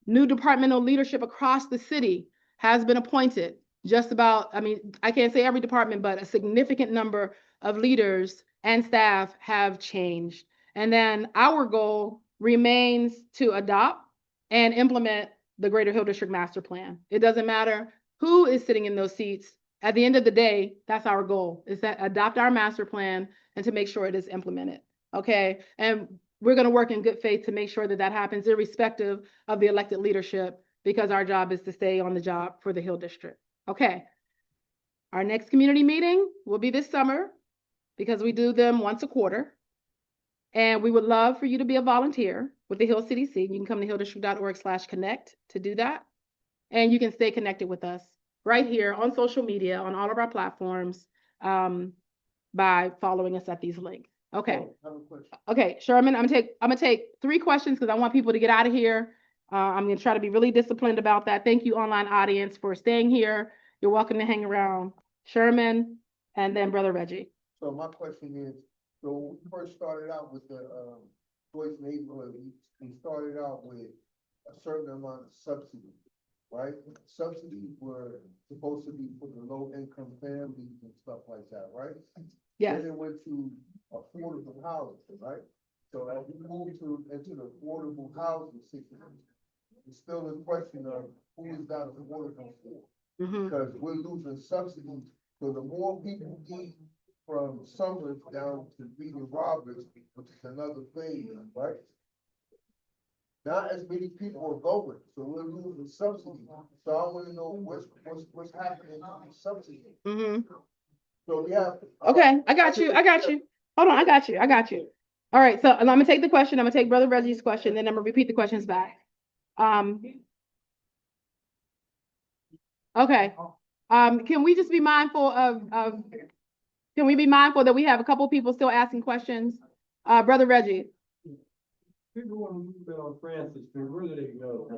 New departmental leadership across the city has been appointed. I can't say every department, but a significant number of leaders and staff have changed. And then our goal remains to adopt and implement the Greater Hill District Master Plan. It doesn't matter who is sitting in those seats. At the end of the day, that's our goal, is to adopt our master plan and to make sure it is implemented, okay? And we're gonna work in good faith to make sure that happens irrespective of the elected leadership because our job is to stay on the job for the Hill District, okay? Our next community meeting will be this summer because we do them once a quarter. And we would love for you to be a volunteer with the Hill CDC. You can come to hilldistrict.org/connect to do that. And you can stay connected with us right here on social media, on all of our platforms, by following us at these links. Okay. Okay, Sherman, I'm gonna take 3 questions because I want people to get out of here. I'm gonna try to be really disciplined about that. Thank you, online audience, for staying here. You're welcome to hang around. Sherman, and then Brother Reggie. So my question is, so when we first started out with the, Joyce neighborhood, we started out with a certain amount of subsidy, right? Subsidies were supposed to be for the low income families and stuff like that, right? Yes. Then it went to affordable housing, right? So as we move into the affordable housing situation, it's still a question of who is that affordable for? Mhm. Because we're losing subsidies, so the more people get from Summers down to Reading Roberts, which is another phase, right? Not as many people are going, so we're losing subsidies. So I wanna know what's happening to these subsidies. Mhm. So we have. Okay, I got you. Hold on, I got you, I got you. All right, so I'm gonna take the question, I'm gonna take Brother Reggie's question, then I'm gonna repeat the questions back. Okay, can we just be mindful can we be mindful that we have a couple people still asking questions? Brother Reggie, People want to move it on Francis, but where do they go?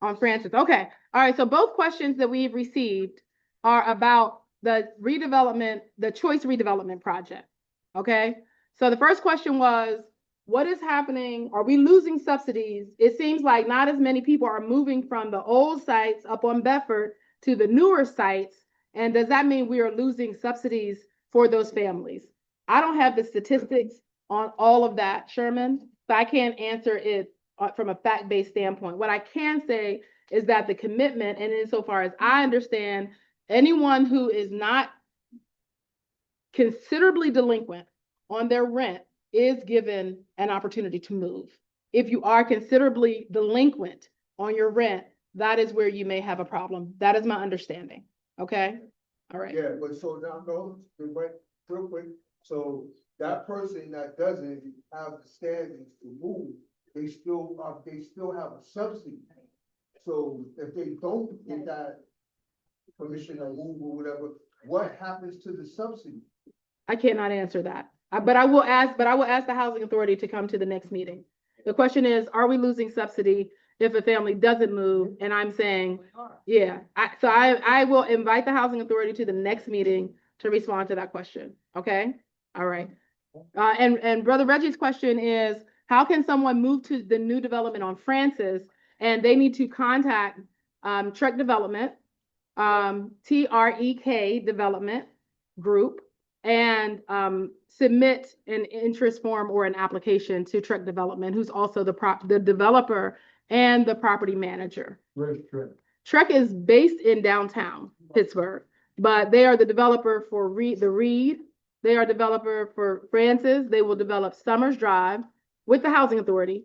on Francis, okay. All right, so both questions that we've received are about the redevelopment, the Choice redevelopment project, okay? So the first question was, what is happening? Are we losing subsidies? It seems like not as many people are moving from the old sites up on Bedford to the newer sites. And does that mean we are losing subsidies for those families? I don't have the statistics on all of that, Sherman, so I can't answer it from a fact-based standpoint. What I can say is that the commitment, and insofar as I understand, anyone who is not considerably delinquent on their rent is given an opportunity to move. If you are considerably delinquent on your rent, that is where you may have a problem. That is my understanding. Okay? All right. Yeah, but so now, no, it went real quick, so that person that doesn't have the standings to move, they still have a subsidy. So if they don't get that permission to move or whatever, what happens to the subsidy? I cannot answer that. But I will ask the housing authority to come to the next meeting. The question is, are we losing subsidy if a family doesn't move? And I'm saying, yeah, I will invite the housing authority to the next meeting to respond to that question. Okay? All right. And Brother Reggie's question is, how can someone move to the new development on Francis? And they need to contact Trek Development, TREK Development Group, and submit an interest form or an application to Trek Development, who's also the developer and the property manager. Where's Trek? Trek is based in downtown Pittsburgh, but they are the developer for the Reed. They are developer for Francis. They will develop Summers Drive with the housing authority,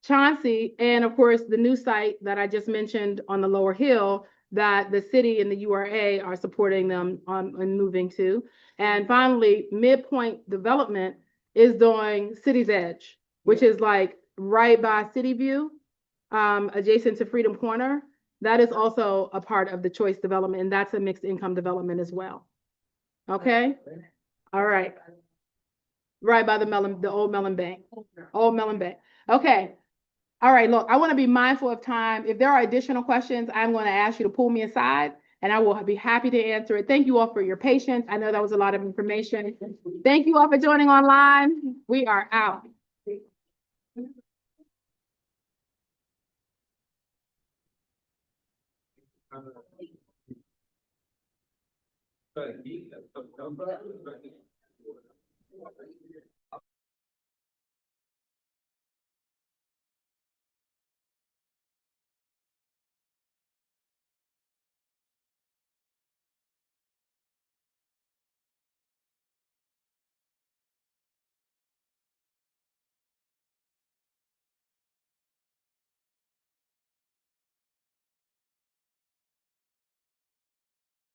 Chauncey, and of course, the new site that I just mentioned on the Lower Hill that the city and the URA are supporting them on and moving to. And finally, Midpoint Development is doing City's Edge, which is like right by City View, adjacent to Freedom Corner. That is also a part of the Choice development, and that's a mixed income development as well. Okay? All right. Right by the old Mellon Bank. Old Mellon Bank. Okay. All right, look, I want to be mindful of time. If there are additional questions, I'm going to ask you to pull me aside and I will be happy to answer it. Thank you all for your patience. I know that was a lot of information. Thank you all for joining online. We are out.